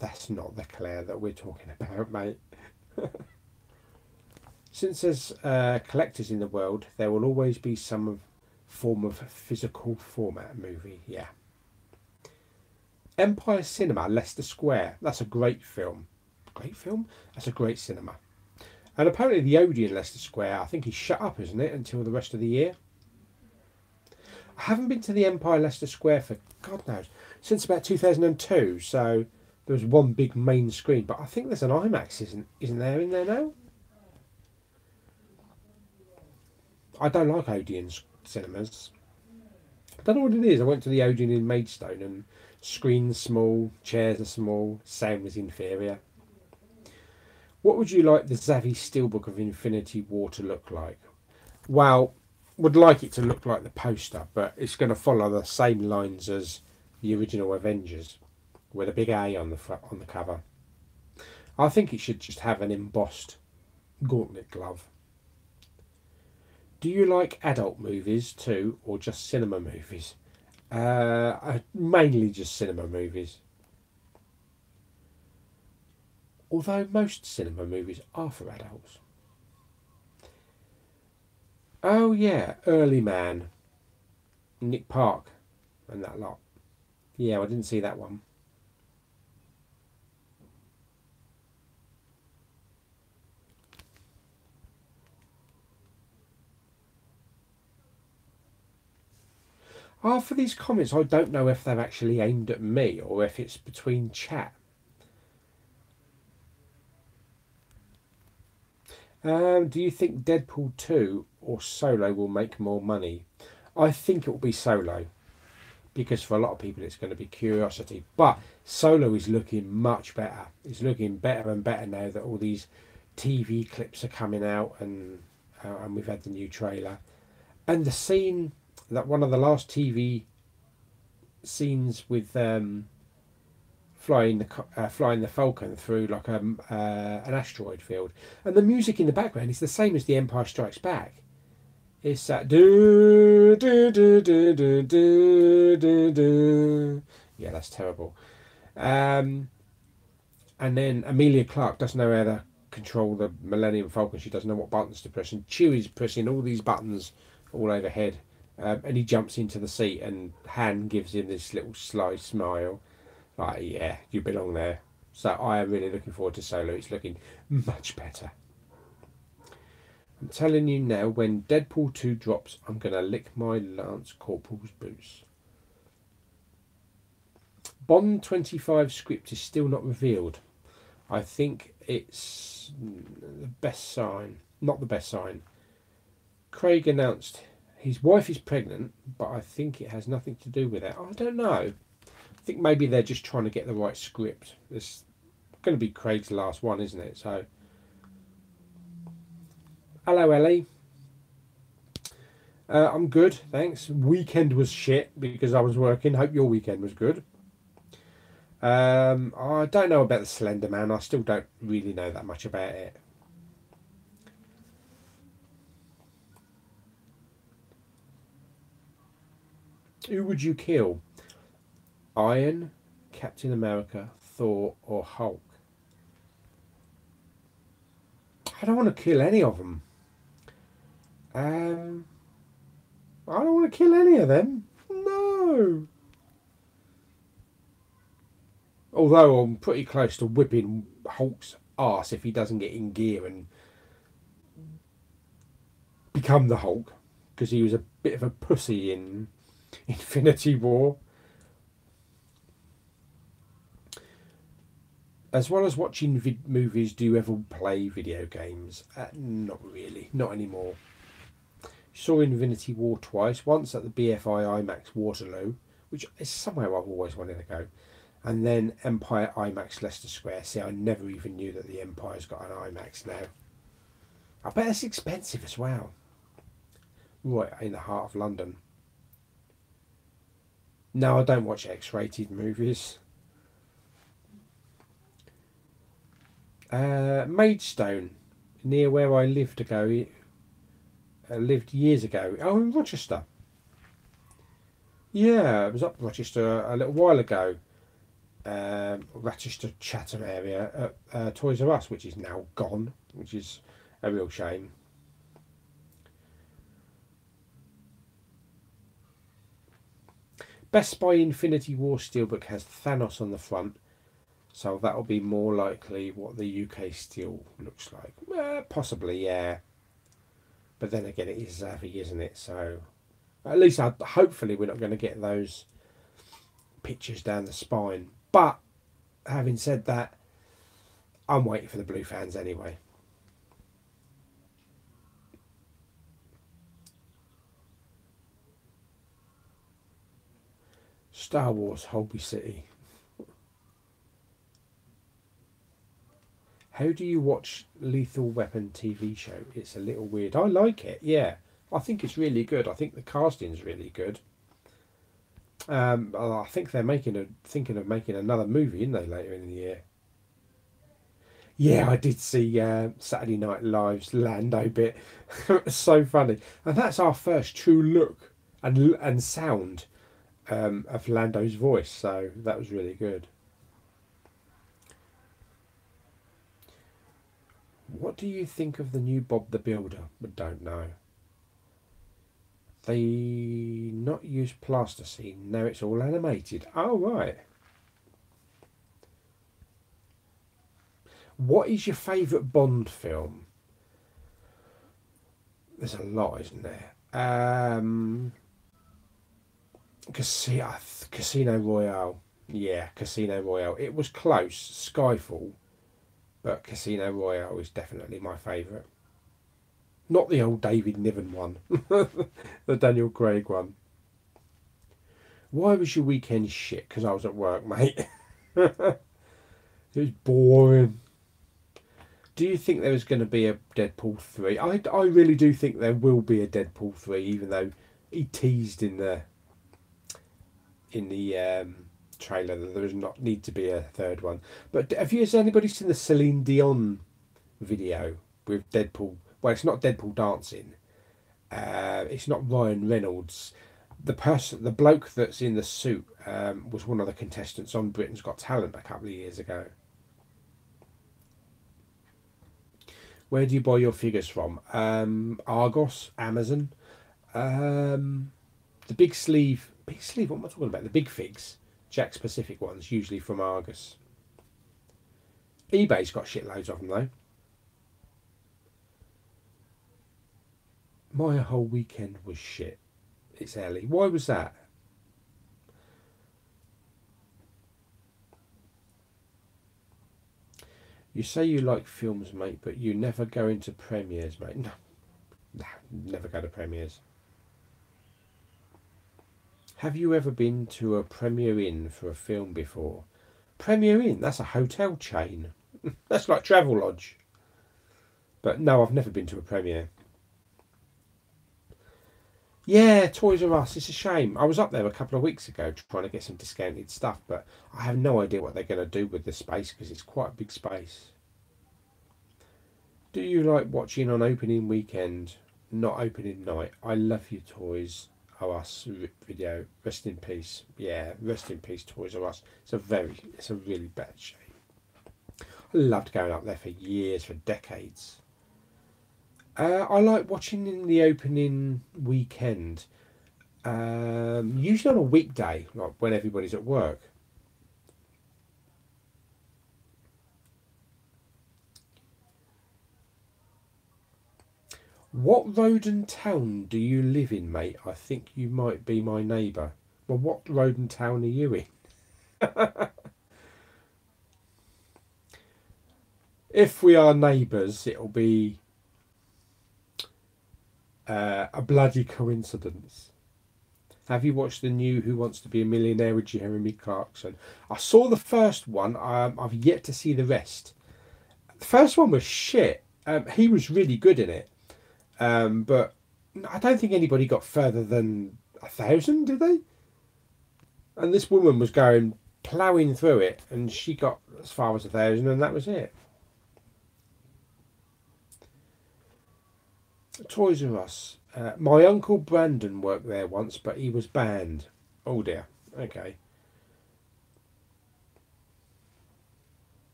That's not the Claire that we're talking about, mate. Since there's collectors in the world, there will always be some form of physical format movie. Yeah. Empire Cinema, Leicester Square. That's a great film. Great film? That's a great cinema. And apparently the Odeon Leicester Square, I think, is shut up, isn't it, until the rest of the year? I haven't been to the Empire Leicester Square for, God knows, since about 2002. So there was one big main screen. But I think there's an IMAX, isn't there in there now? I don't like Odeon cinemas. I don't know what it is. I went to the Odeon in Maidstone and screen's small, chairs are small, sound was inferior. What would you like the Zavvi Steelbook of Infinity War to look like? Well, would like it to look like the poster, but it's going to follow the same lines as the original Avengers, with a big A on the cover. I think it should just have an embossed gauntlet glove. Do you like adult movies too, or just cinema movies? Mainly just cinema movies. Although most cinema movies are for adults. Oh yeah, Early Man, Nick Park, and that lot. Yeah, I didn't see that one. For these comments, I don't know if they're actually aimed at me or if it's between chat. Do you think Deadpool 2 or Solo will make more money? I think it will be Solo, because for a lot of people it's going to be Curiosity. But Solo is looking much better. It's looking better and better now that all these TV clips are coming out and we've had the new trailer. And the scene, that one of the last TV scenes with flying the Falcon through like an asteroid field, and the music in the background is the same as The Empire Strikes Back. It's that do do do do do do do do. Yeah, that's terrible. And then Emilia Clarke doesn't know how to control the Millennium Falcon. She doesn't know what buttons to press, and Chewie's pressing all these buttons all overhead, and he jumps into the seat, and Han gives him this little sly smile, like, yeah, you belong there. So I am really looking forward to Solo. It's looking much better. I'm telling you now, when Deadpool 2 drops, I'm going to lick my Lance Corporal's boots. Bond 25 script is still not revealed. I think it's the best sign. Not the best sign. Craig announced his wife is pregnant, but I think it has nothing to do with that. I don't know. I think maybe they're just trying to get the right script. It's going to be Craig's last one, isn't it? So, hello, Ellie. I'm good, thanks. Weekend was shit because I was working. Hope your weekend was good. I don't know about the Slender Man. I still don't really know that much about it. Who would you kill? Iron, Captain America, Thor, or Hulk? I don't want to kill any of them. I don't want to kill any of them. No. Although I'm pretty close to whipping Hulk's arse if he doesn't get in gear and become the Hulk, because he was a bit of a pussy in Infinity War. As well as watching movies, do you ever play video games? Not really, not anymore. Saw Infinity War twice, once at the BFI IMAX Waterloo, which is somewhere I've always wanted to go, and then Empire IMAX Leicester Square. See, I never even knew that the Empire's got an IMAX now. I bet it's expensive as well. Right in the heart of London. No, I don't watch X-rated movies. Maidstone, near where I lived lived years ago. Oh, in Rochester. Yeah, I was up in Rochester a little while ago. Rochester Chatham area at Toys R Us, which is now gone, which is a real shame. Best Buy Infinity War Steelbook has Thanos on the front, so that'll be more likely what the UK steel looks like. Possibly, yeah. But then again, it is Zavi, isn't it? So at least hopefully we're not going to get those pictures down the spine. But having said that, I'm waiting for the blue fans anyway. Star Wars Holby City. How do you watch Lethal Weapon TV show? It's a little weird. I like it, yeah. I think it's really good. I think the casting's really good. I think they're thinking of making another movie, aren't they, later in the year? Yeah, I did see Saturday Night Live's Lando bit. It was so funny, and that's our first true look and sound of Lando's voice. So that was really good. What do you think of the new Bob the Builder? I don't know. They not use plasticine. Now it's all animated. Oh, right. What is your favourite Bond film? There's a lot, isn't there? Casino Royale. Yeah, Casino Royale. It was close. Skyfall. But Casino Royale is definitely my favourite. Not the old David Niven one. The Daniel Craig one. Why was your weekend shit? Because I was at work, mate. It was boring. Do you think there was going to be a Deadpool 3? I really do think there will be a Deadpool 3, even though he teased in the trailer that there does not need to be a third one. But has anybody seen the Celine Dion video with Deadpool? Well, it's not Deadpool dancing. It's not Ryan Reynolds. The bloke that's in the suit was one of the contestants on Britain's Got Talent a couple of years ago. Where do you buy your figures from? Argos, Amazon, the big sleeve. What am I talking about? The big figs, Jack's Pacific ones, usually from Argos. eBay's got shitloads of them though. My whole weekend was shit. It's Ellie. Why was that? You say you like films, mate, but you never go into premieres, mate. No, never go to premieres. Have you ever been to a Premier Inn for a film before? Premier Inn? That's a hotel chain. That's like Travelodge. But no, I've never been to a premiere. Yeah, Toys R Us. It's a shame. I was up there a couple of weeks ago trying to get some discounted stuff, but I have no idea what they're going to do with the space because it's quite a big space. Do you like watching on opening weekend, not opening night? I love you, Toys R Us video. Rest in peace. Yeah, rest in peace, Toys R Us. It's a really bad shame. I loved going up there for years, for decades. I like watching in the opening weekend, usually on a weekday, like when everybody's at work. What road and town do you live in, mate? I think you might be my neighbour. Well, what road and town are you in? If we are neighbours, it'll be a bloody coincidence. Have you watched the new Who Wants to Be a Millionaire with Jeremy Clarkson? I saw the first one. I've yet to see the rest. The first one was shit. He was really good in it. But I don't think anybody got further than 1,000, did they? And this woman was going ploughing through it, and she got as far as 1,000, and that was it. Toys R Us. My uncle Brandon worked there once, but he was banned. Oh dear. Okay.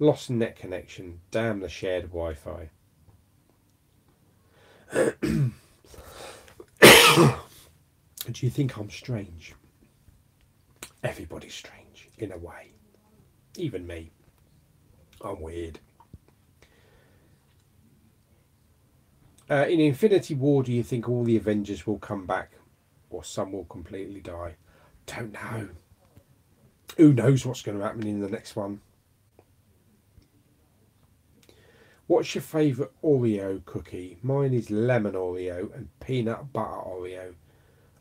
Lost net connection. Damn the shared Wi-Fi. Do you think I'm strange? Everybody's strange, in a way. Even me. I'm weird. In Infinity War, do you think all the Avengers will come back? Or some will completely die? Don't know. Who knows what's going to happen in the next one? What's your favourite Oreo cookie? Mine is lemon Oreo and peanut butter Oreo.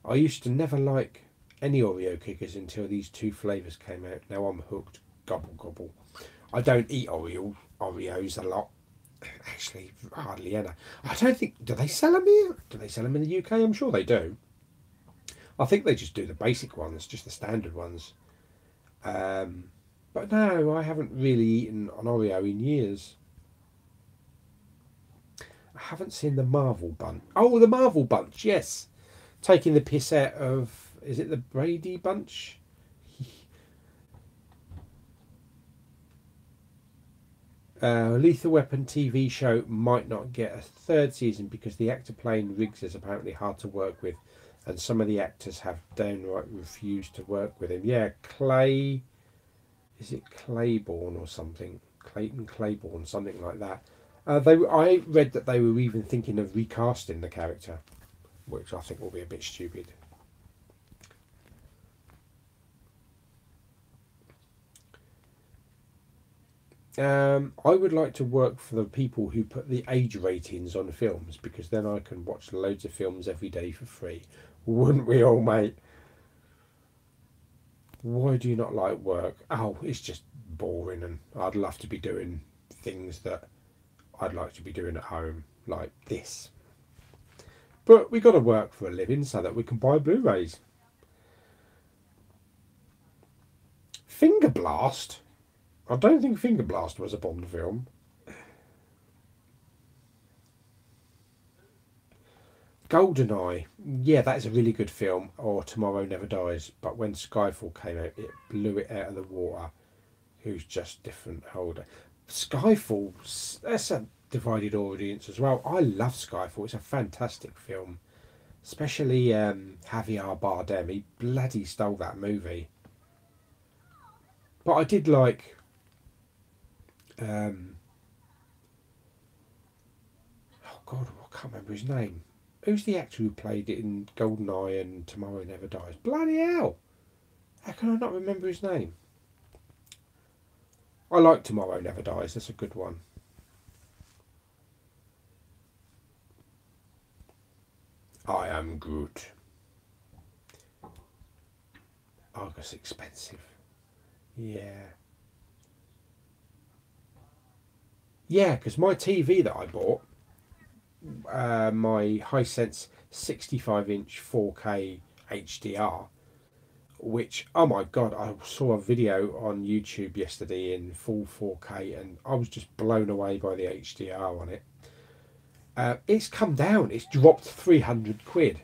I used to never like any Oreo cookies until these two flavours came out. Now I'm hooked. Gobble gobble. I don't eat Oreos a lot. Actually, hardly ever. I don't think... Do they sell them here? Do they sell them in the UK? I'm sure they do. I think they just do the basic ones, just the standard ones. But no, I haven't really eaten an Oreo in years. I haven't seen the Marvel Bunch. Oh, the Marvel Bunch, yes. Taking the piss out of... Is it the Brady Bunch? Lethal Weapon TV show might not get a third season because the actor playing Riggs is apparently hard to work with, and some of the actors have downright refused to work with him. Yeah, Clay... Is it Claiborne or something? Clayton Claiborne, something like that. I read that they were even thinking of recasting the character, which I think will be a bit stupid. I would like to work for the people who put the age ratings on films, because then I can watch loads of films every day for free. Wouldn't we all, mate? Why do you not like work? Oh, it's just boring, and I'd love to be doing things that I'd like to be doing at home, like this. But we got to work for a living so that we can buy Blu-rays. Finger Blast? I don't think Finger Blast was a Bond film. GoldenEye. Yeah, that is a really good film. Or Tomorrow Never Dies. But when Skyfall came out, it blew it out of the water. Who's just different holder. Skyfall, that's a divided audience as well. I love Skyfall. It's a fantastic film, especially Javier Bardem. He bloody stole that movie. But I did like um, oh God, I can't remember his name. Who's the actor who played it in Goldeneye and Tomorrow Never Dies? Bloody hell! How can I not remember his name? I like Tomorrow Never Dies. That's a good one. I am Groot. Argus expensive. Yeah. Yeah, because my TV that I bought, my Hisense 65-inch 4K HDR, which, oh my God, I saw a video on YouTube yesterday in full 4K and I was just blown away by the HDR on it. It's come down. It's dropped 300 quid.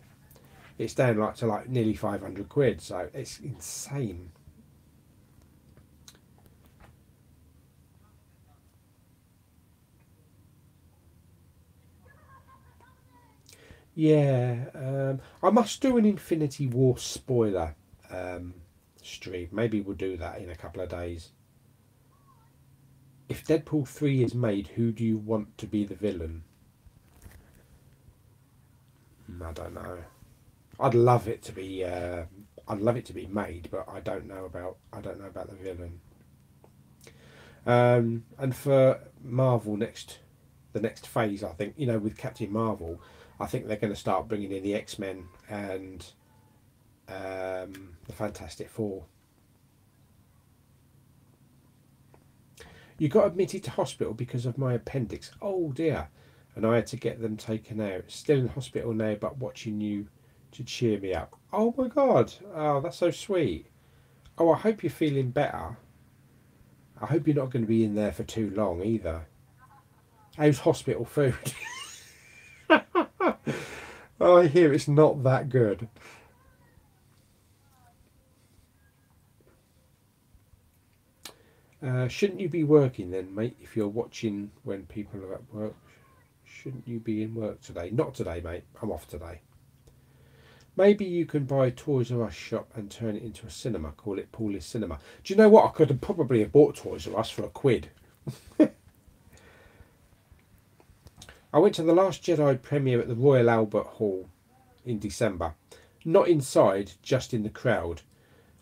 It's down to nearly 500 quid. So it's insane. Yeah, I must do an Infinity War spoiler um, stream. Maybe we'll do that in a couple of days. If Deadpool 3 is made, who do you want to be the villain? I don't know. I'd love it to be. I'd love it to be made, but I don't know about. I don't know about the villain. And for Marvel the next phase, I think with Captain Marvel, I think they're going to start bringing in the X-Men and the Fantastic Four. You got admitted to hospital because of my appendix. Oh dear. And I had to get them taken out. Still in hospital now, but watching you to cheer me up. Oh my God. Oh, that's so sweet. Oh, I hope you're feeling better. I hope you're not going to be in there for too long either. How's hospital food? Oh, I hear it's not that good. Shouldn't you be working then, mate, if you're watching when people are at work? Shouldn't you be in work today? Not today, mate. I'm off today. Maybe you can buy a Toys R Us shop and turn it into a cinema. Call it Paulie's Cinema. Do you know what? I could have probably have bought Toys R Us for a quid. I went to the Last Jedi premiere at the Royal Albert Hall in December. Not inside, just in the crowd.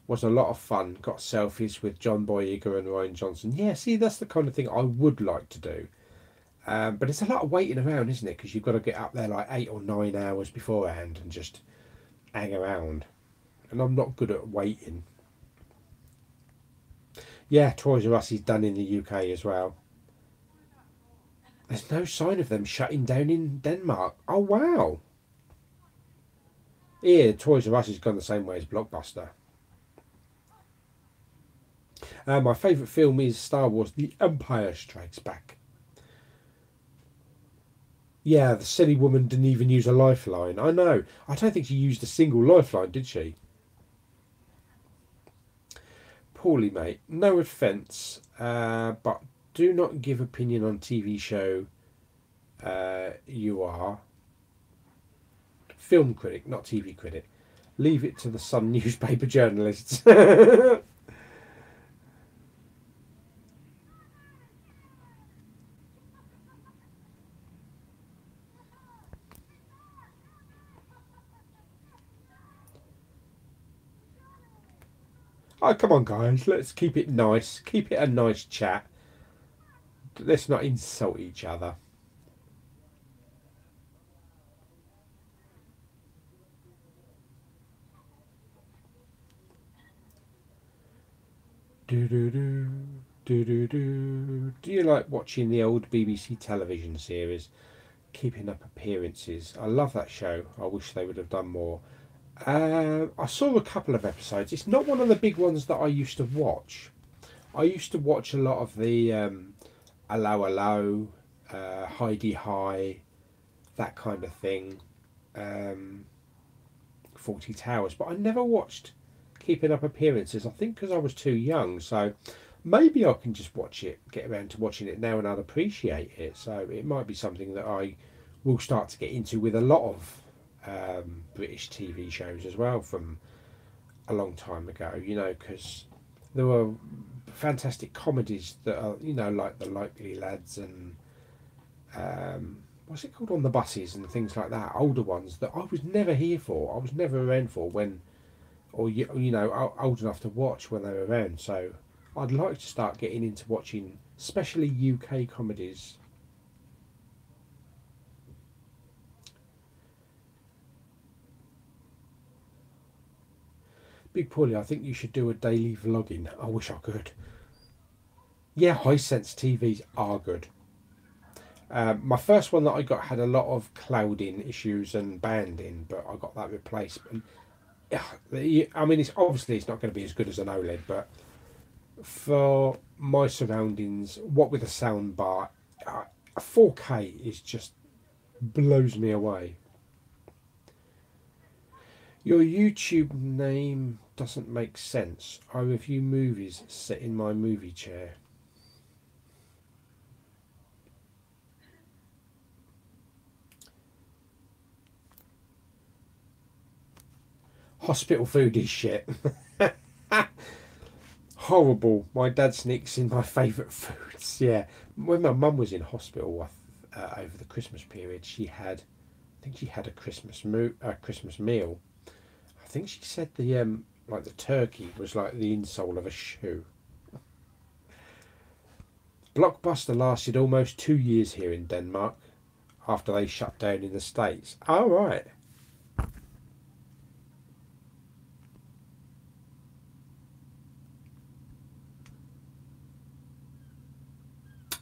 Was a lot of fun. Got selfies with John Boyega and Ryan Johnson. Yeah, see, that's the kind of thing I would like to do. But it's a lot of waiting around, isn't it? Because you've got to get up there like 8 or 9 hours beforehand and just hang around. And I'm not good at waiting. Yeah, Toys R Us is done in the UK as well. There's no sign of them shutting down in Denmark. Oh, wow. Here, Toys R Us has gone the same way as Blockbuster. My favourite film is Star Wars The Empire Strikes Back. Yeah, the silly woman didn't even use a lifeline. I know. I don't think she used a single lifeline, did she? Poorly, mate. No offence, but do not give opinion on TV show. You are film critic, not TV critic. Leave it to the Sun newspaper journalists. Oh, come on, guys. Let's keep it nice. Keep it a nice chat. Let's not insult each other. Do do do do do do. Do you like watching the old BBC television series, Keeping Up Appearances? I love that show. I wish they would have done more. I saw a couple of episodes. It's not one of the big ones that I used to watch. I used to watch a lot of the Allo Allo, Heidi High, that kind of thing. 40 Towers, but I never watched Keeping Up Appearances. I think because I was too young. So maybe I can just watch it, get around to watching it now, and I'll appreciate it. So it might be something that I will start to get into with a lot of British TV shows as well from a long time ago. You know, because there were fantastic comedies that are, you know, like The Likely Lads and what's it called, On the Buses and things like that. Older ones that I was never here for. I was never around for when, or you know, old enough to watch when they were around. So I'd like to start getting into watching, especially UK comedies. Big Paulie, I think you should do a daily vlogging. I wish I could. Yeah, Hisense TVs are good. My first one that I got had a lot of clouding issues and banding, but I got that replaced. And I mean, it's obviously it's not going to be as good as an OLED, but for my surroundings, what with a sound bar, 4K is just blows me away. Your YouTube name doesn't make sense. I review movies set in my movie chair. Hospital food is shit. Horrible. My dad sneaks in my favourite foods. Yeah. When my mum was in hospital over the Christmas period, I think she had a Christmas meal. I think she said like the turkey was like the insole of a shoe. Blockbuster lasted almost 2 years here in Denmark after they shut down in the States. Oh, right.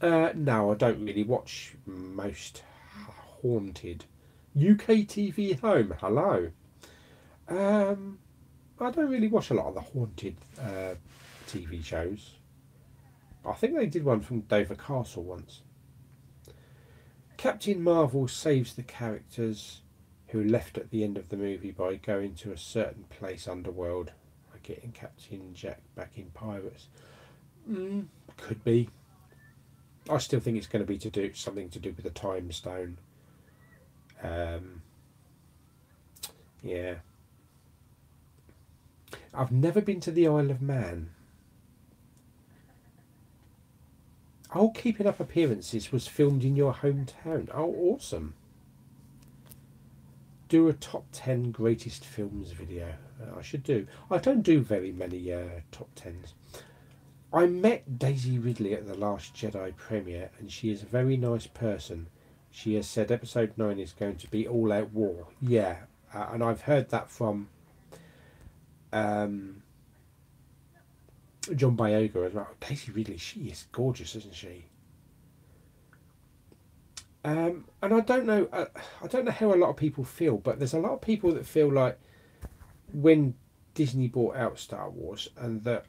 No, I don't really watch most haunted. UK TV home, hello. I don't really watch a lot of the haunted TV shows. I think they did one from Dover Castle once. Captain Marvel saves the characters who left at the end of the movie by going to a certain place underworld, like getting Captain Jack back in Pirates. Could be. I still think it's going to be something to do with the Time Stone. Yeah. I've never been to the Isle of Man. Oh, Keeping Up Appearances was filmed in your hometown. Oh, awesome. Do a top 10 greatest films video. I should do. I don't do very many top 10s. I met Daisy Ridley at the Last Jedi premiere, and she is a very nice person. She has said episode 9 is going to be all out war. Yeah, and I've heard that from John Boyega as well. Daisy Ridley, she is gorgeous, isn't she? And I don't know how a lot of people feel, but there's a lot of people that feel like when Disney bought out Star Wars and that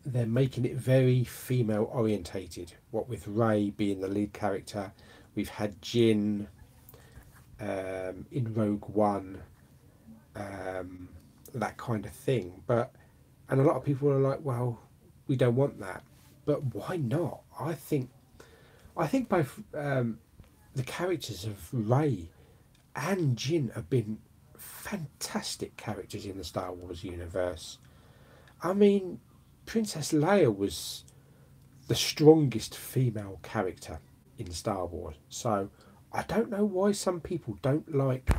they're making it very female orientated. What with Rey being the lead character, we've had Jin in Rogue One, that kind of thing. And a lot of people are like, well, we don't want that, but why not? I think both the characters of Rey and Jin have been fantastic characters in the Star Wars universe. I mean, Princess Leia was the strongest female character in Star Wars. So I don't know why some people don't like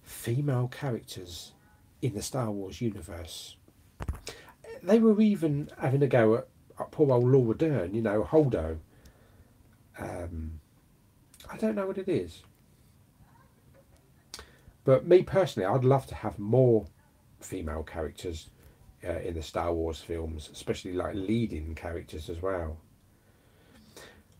female characters in the Star Wars universe. They were even having a go at poor old Laura Dern, you know, Holdo. I don't know what it is. But me personally, I'd love to have more female characters in the Star Wars films, especially like leading characters as well.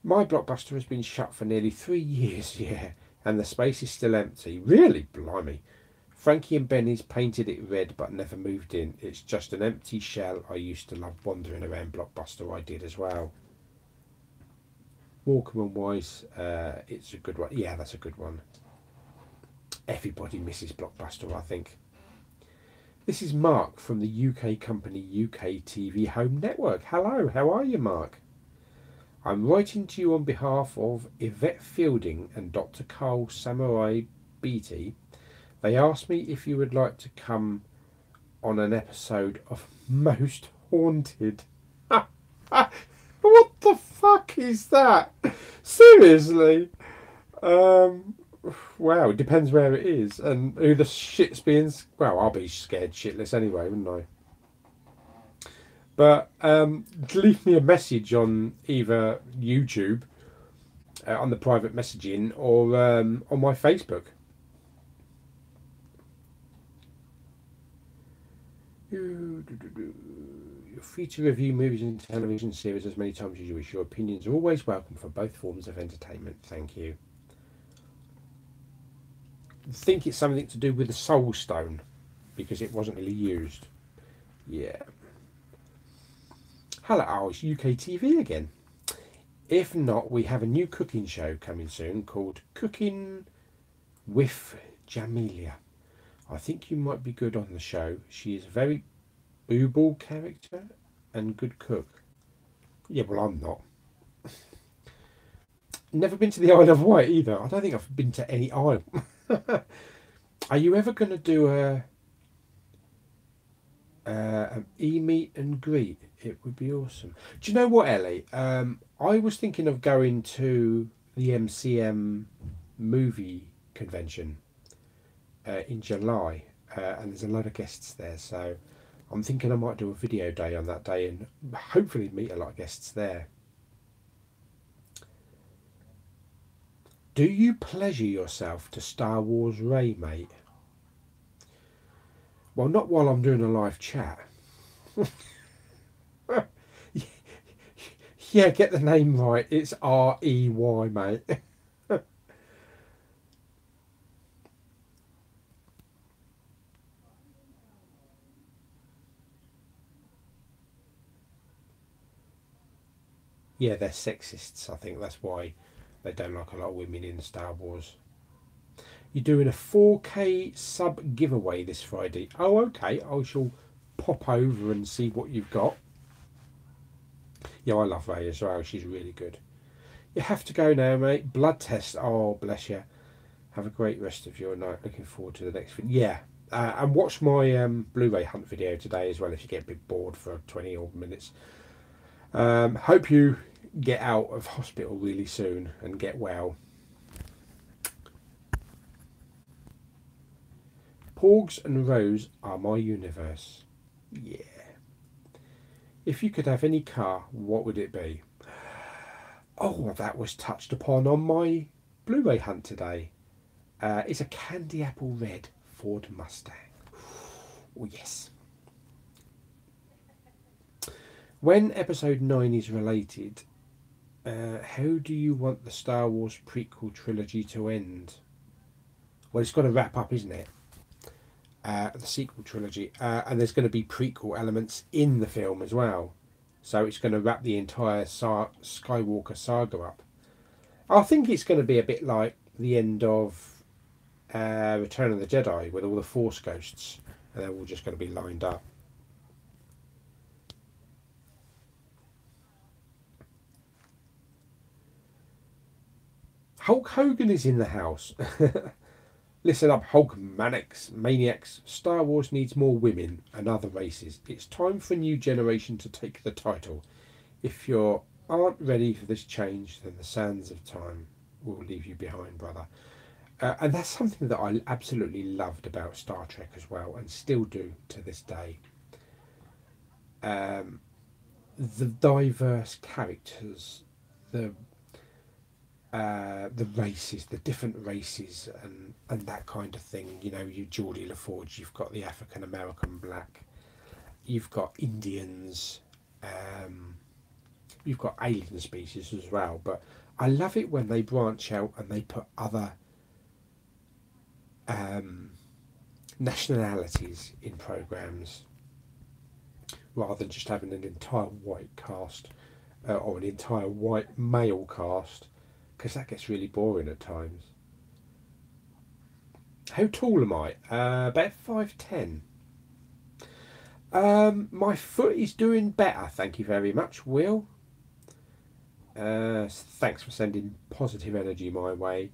My Blockbuster has been shut for nearly 3 years, yeah, and the space is still empty. Really? Blimey. Frankie and Benny's painted it red but never moved in. It's just an empty shell. I used to love wandering around Blockbuster. I did as well. Walker and Wise, it's a good one. Yeah, that's a good one. Everybody misses Blockbuster, I think. This is Mark from the UK company UK TV Home Network. Hello, how are you, Mark? I'm writing to you on behalf of Yvette Fielding and Dr. Carl Samurai Beatty. They asked me if you would like to come on an episode of Most Haunted. What the fuck is that? Seriously? Wow, it depends where it is and who the shit's being. Well, I'll be scared shitless anyway, wouldn't I? But leave me a message on either YouTube, on the private messaging, or on my Facebook. Your free to review movies and television series as many times as you wish. Your opinions are always welcome for both forms of entertainment. Thank you. I think it's something to do with the Soul Stone, because it wasn't really used. Yeah. Hello, it's UK TV again. If not, we have a new cooking show coming soon called Cooking with Jamelia. I think you might be good on the show. She is a very boo-ball character and good cook. Yeah, well, I'm not. Never been to the Isle of Wight either. I don't think I've been to any isle. Are you ever going to do an e-meet and greet? It would be awesome. Do you know what, Ellie? I was thinking of going to the MCM movie convention in July, and there's a lot of guests there, so I'm thinking I might do a video day on that day and hopefully meet a lot of guests there. Do you pleasure yourself to Star Wars Rey, mate? Well, not while I'm doing a live chat. Yeah, get the name right. It's R-E-Y, mate. Yeah, they're sexists. I think that's why they don't like a lot of women in Star Wars. You're doing a 4K sub giveaway this Friday. Oh, okay. I shall pop over and see what you've got. Yeah, I love Rey as well. She's really good. You have to go now, mate. Blood test. Oh, bless you. Have a great rest of your night. Looking forward to the next video. Yeah. And watch my Blu-ray hunt video today as well if you get a bit bored for 20 odd minutes. Hope you get out of hospital really soon and get well. Porgs and Rose are my universe. Yeah. If you could have any car, what would it be? Oh, that was touched upon on my Blu-ray hunt today. It's a candy apple red Ford Mustang. Oh, yes. When episode 9 is related, how do you want the Star Wars prequel trilogy to end? Well, it's got to wrap up, isn't it? The sequel trilogy. And there's going to be prequel elements in the film as well. So it's going to wrap the entire Skywalker saga up. I think it's going to be a bit like the end of Return of the Jedi with all the Force ghosts. And they're all just going to be lined up. Hulk Hogan is in the house. Listen up, Hulkmaniacs. Star Wars needs more women and other races. It's time for a new generation to take the title. If you aren't ready for this change, then the sands of time will leave you behind, brother. And that's something that I absolutely loved about Star Trek as well, and still do to this day. The diverse characters, the races, the different races, and that kind of thing. You know, you Geordie LaForge, you've got the African American black, you've got Indians, you've got alien species as well. But I love it when they branch out and they put other nationalities in programs rather than just having an entire white cast or an entire white male cast, because that gets really boring at times. How tall am I? About 5'10". My foot is doing better, thank you very much, Will. Thanks for sending positive energy my way.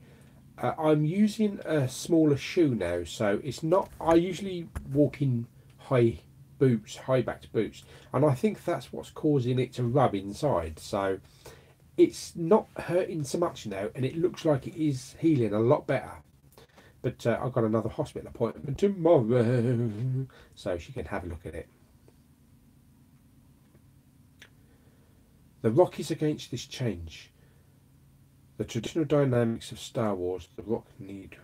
I'm using a smaller shoe now, so it's not. I usually walk in high boots, high backed boots, and I think that's what's causing it to rub inside. So it's not hurting so much now, and it looks like it is healing a lot better. But I've got another hospital appointment tomorrow, so she can have a look at it. The Rock is against this change. The traditional dynamics of Star Wars, the Rock need.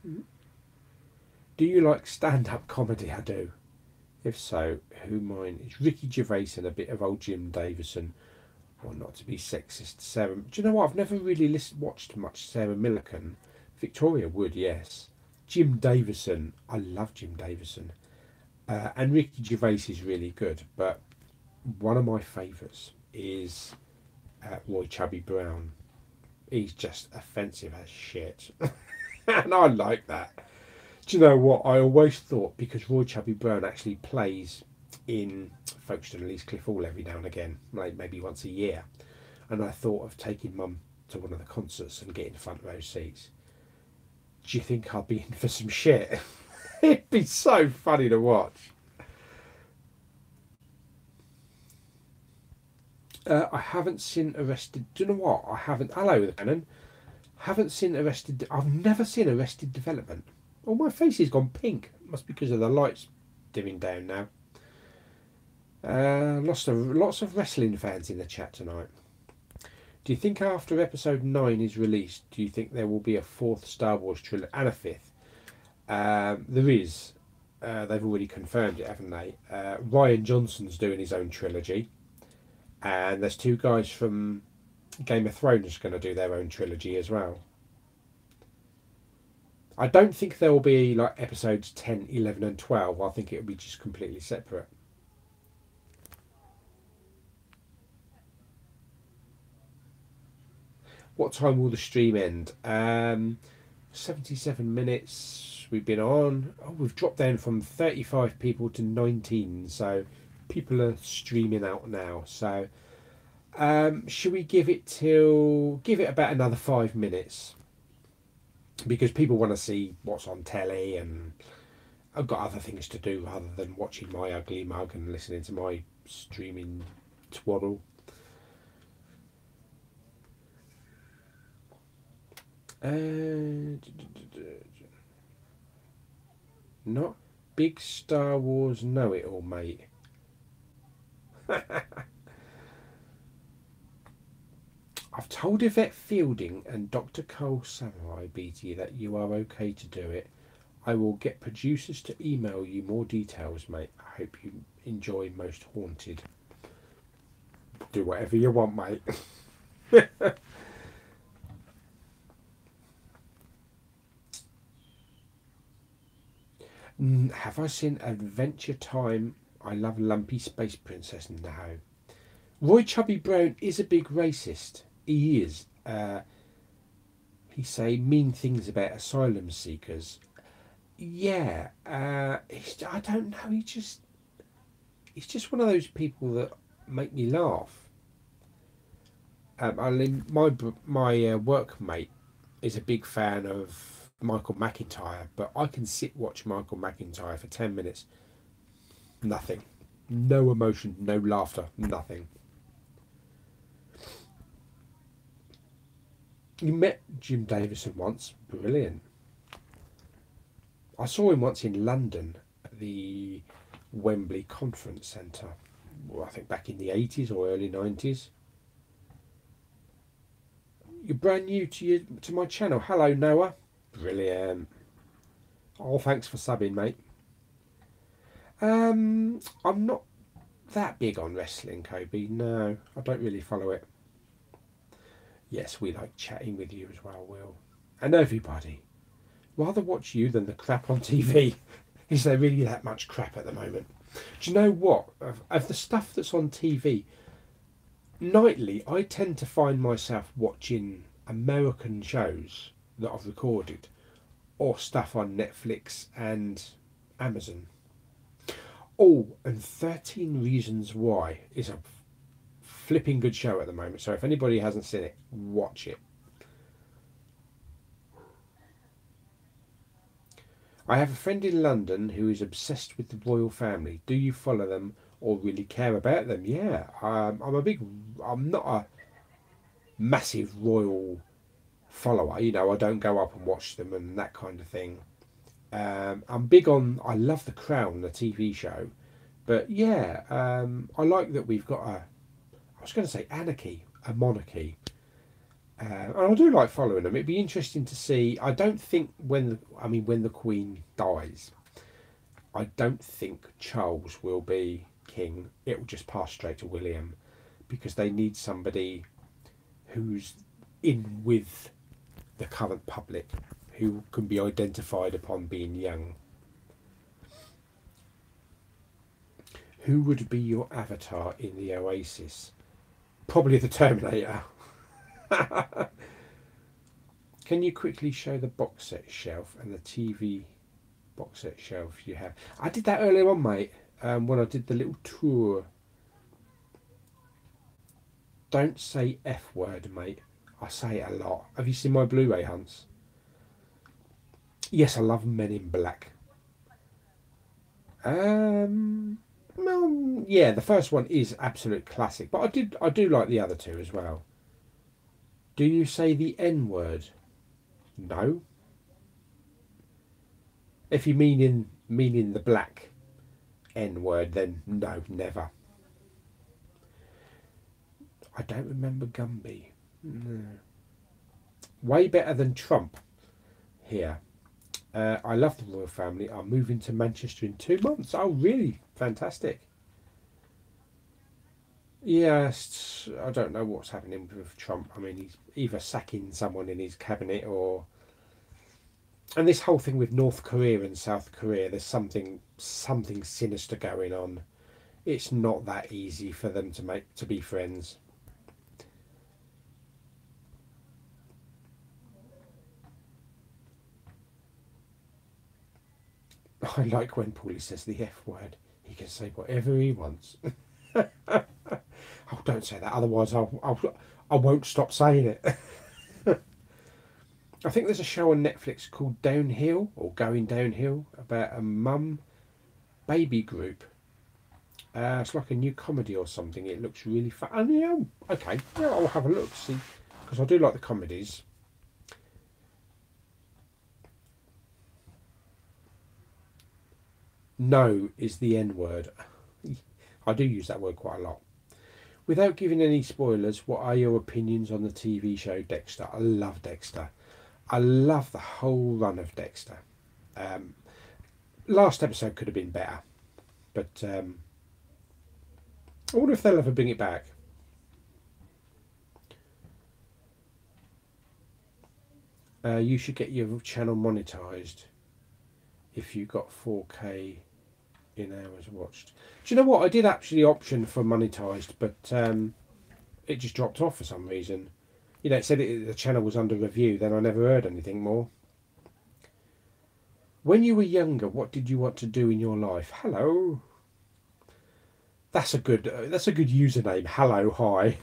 Do you like stand-up comedy? I do. If so, who mine is Ricky Gervais and a bit of old Jim Davison. Or not to be sexist, Sarah. Do you know what? I've never really watched much Sarah Millican. Victoria Wood, yes. Jim Davison, I love Jim Davison. And Ricky Gervais is really good, but one of my favourites is Roy Chubby Brown. He's just offensive as shit. And I like that. Do you know what? I always thought, because Roy Chubby Brown actually plays in Folkestone and East Cliff Hall every now and again, like maybe once a year, and I thought of taking Mum to one of the concerts and getting front row seats. Do you think I'll be in for some shit? It'd be so funny to watch. I haven't seen Arrested. Do you know what? I haven't. Hello, the Canon. Haven't seen Arrested. I've never seen Arrested Development. Oh, my face has gone pink. Must be because of the lights dimming down now. Lots of wrestling fans in the chat tonight. Do you think after episode 9 is released, do you think there will be a 4th Star Wars trilogy and a 5th? There is. They've already confirmed it, haven't they? Rian Johnson's doing his own trilogy. And there's 2 guys from Game of Thrones going to do their own trilogy as well. I don't think there will be like episodes 10, 11 and 12. I think it will be just completely separate. What time will the stream end? 77 minutes we've been on. Oh, we've dropped down from 35 people to 19. So people are streaming out now. So should we give it about another 5 minutes? Because people want to see what's on telly, and I've got other things to do rather than watching my ugly mug and listening to my streaming twaddle. Not big Star Wars know-it-all, mate. I've told Yvette Fielding and Dr. Cole Samurai BT that you are okay to do it. I will get producers to email you more details, mate. I hope you enjoy Most Haunted. Do whatever you want, mate. Have I seen Adventure Time? I love Lumpy Space Princess now. Roy Chubby Brown is a big racist. He is. He say mean things about asylum seekers. Yeah, I don't know. He's just one of those people that make me laugh. My workmate is a big fan of Michael McIntyre, but I can watch Michael McIntyre for 10 minutes. Nothing. No emotion, no laughter, nothing. You met Jim Davison once. Brilliant. I saw him once in London at the Wembley Conference Centre. Well, I think back in the 80s or early 90s. You're brand new to my channel. Hello, Noah. Brilliant. Oh, thanks for subbing, mate. I'm not that big on wrestling, Kobe. No, I don't really follow it. Yes, we like chatting with you as well, Will. And everybody. Rather watch you than the crap on TV. Is there really that much crap at the moment? Do you know what? Of the stuff that's on TV, nightly, I tend to find myself watching American shows that I've recorded, or stuff on Netflix and Amazon. Oh, and 13 Reasons Why is a flipping good show at the moment. So if anybody hasn't seen it, watch it. I have a friend in London who is obsessed with the royal family. Do you follow them or really care about them? Yeah, I'm not a massive royal follower. You know, I don't go up and watch them and that kind of thing. I'm big on. I love The Crown, the TV show, but yeah, I like that we've got a. I was going to say anarchy, a monarchy, and I do like following them. It'd be interesting to see. I don't think when the Queen dies, I don't think Charles will be king. It will just pass straight to William, because they need somebody who's in with the current public, who can be identified upon being young. Who would be your avatar in the Oasis? Probably the Terminator. Can you quickly show the box set shelf and the TV box set shelf you have? I did that earlier on, mate, when I did the little tour. Don't say F word, mate. I say it a lot. Have you seen my Blu-ray hunts? Yes, I love Men in Black. Well, yeah, the first one is absolute classic, but I do like the other two as well. Do you say the N word? No. If you meaning the black N word, then no, never. I don't remember Gumby. No. Way better than Trump here. I love the royal family. I'm moving to Manchester in 2 months. Oh, really? Fantastic. Yes, I don't know what's happening with Trump. I mean, he's either sacking someone in his cabinet or... And this whole thing with North Korea and South Korea, there's something sinister going on. It's not that easy for them to be friends. I like when Paulie says the F word. He can say whatever he wants. Oh, don't say that. Otherwise, I won't stop saying it. I think there's a show on Netflix called Downhill or Going Downhill about a mum baby group. It's like a new comedy or something. It looks really fun. And yeah, okay, yeah, I'll have a look, see, because I do like the comedies. No is the N word. I do use that word quite a lot. Without giving any spoilers, what are your opinions on the TV show Dexter? I love Dexter. I love the whole run of Dexter. Last episode could have been better, but I wonder if they'll ever bring it back. You should get your channel monetized if you got 4K in hours watched. Do you know what? I did actually option for monetized, but it just dropped off for some reason. You know, it said the channel was under review, then I never heard anything more. When you were younger, what did you want to do in your life? Hello. That's a good username. Hello, hi.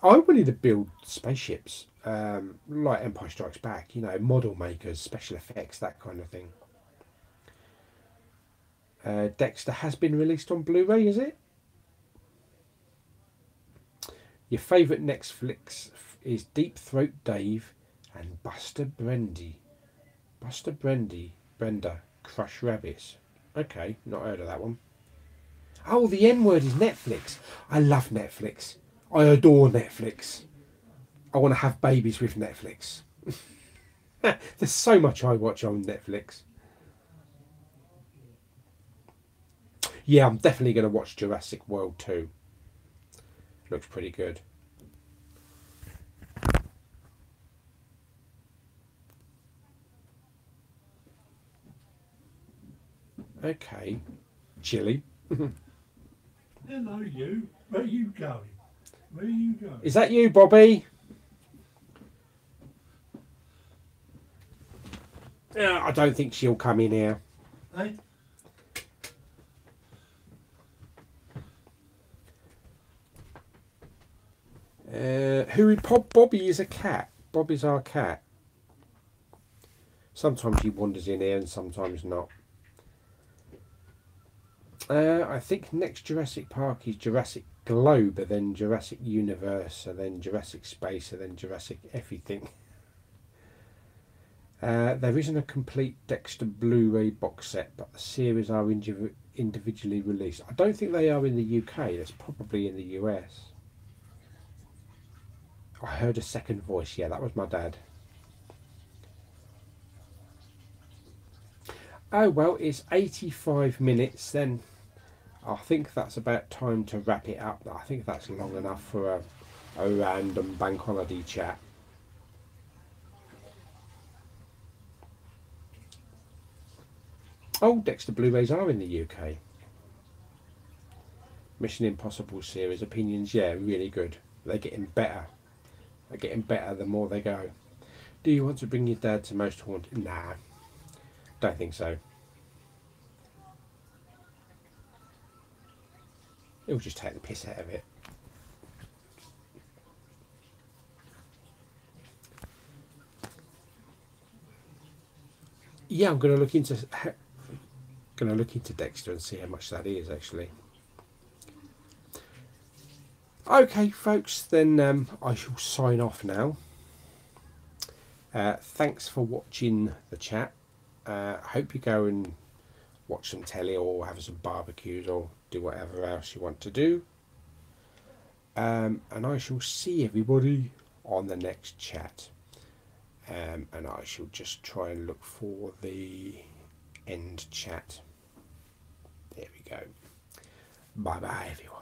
I wanted to build spaceships, like Empire Strikes Back. You know, model makers, special effects, that kind of thing. Dexter has been released on Blu-ray, is it? Your favourite Netflix is Deep Throat Dave and Buster Brendy. Buster Brendy, Brenda, Crush Rabbits. Okay, not heard of that one. Oh, the N word is Netflix. I love Netflix. I adore Netflix. I want to have babies with Netflix. There's so much I watch on Netflix. Yeah, I'm definitely going to watch Jurassic World 2. Looks pretty good. Okay. Chilly. Hello, you. Where are you going? Where are you going? Is that you, Bobby? I don't think she'll come in here. Hey? Bobby is a cat. Bobby's our cat. Sometimes he wanders in here and sometimes not. I think next Jurassic Park is Jurassic Globe, and then Jurassic Universe, and then Jurassic Space, and then Jurassic everything. There isn't a complete Dexter Blu-ray box set, but the series are individually released. I don't think they are in the UK. That's probably in the US. I heard a second voice. Yeah, that was my dad. Oh, well, it's 85 minutes then. I think that's about time to wrap it up. I think that's long enough for a random bank holiday chat. Oh, Dexter Blu-rays are in the UK. Mission Impossible series opinions, yeah, really good. They're getting better. They're getting better the more they go. Do you want to bring your dad to Most Haunted? Nah, don't think so. He'll just take the piss out of it. Yeah, I'm going to look into Dexter and see how much that is actually. Okay, folks, then I shall sign off now. Thanks for watching the chat. Hope you go and watch some telly or have some barbecues or do whatever else you want to do. And I shall see everybody on the next chat. And I shall just try and look for the end chat. There we go. Bye bye everyone.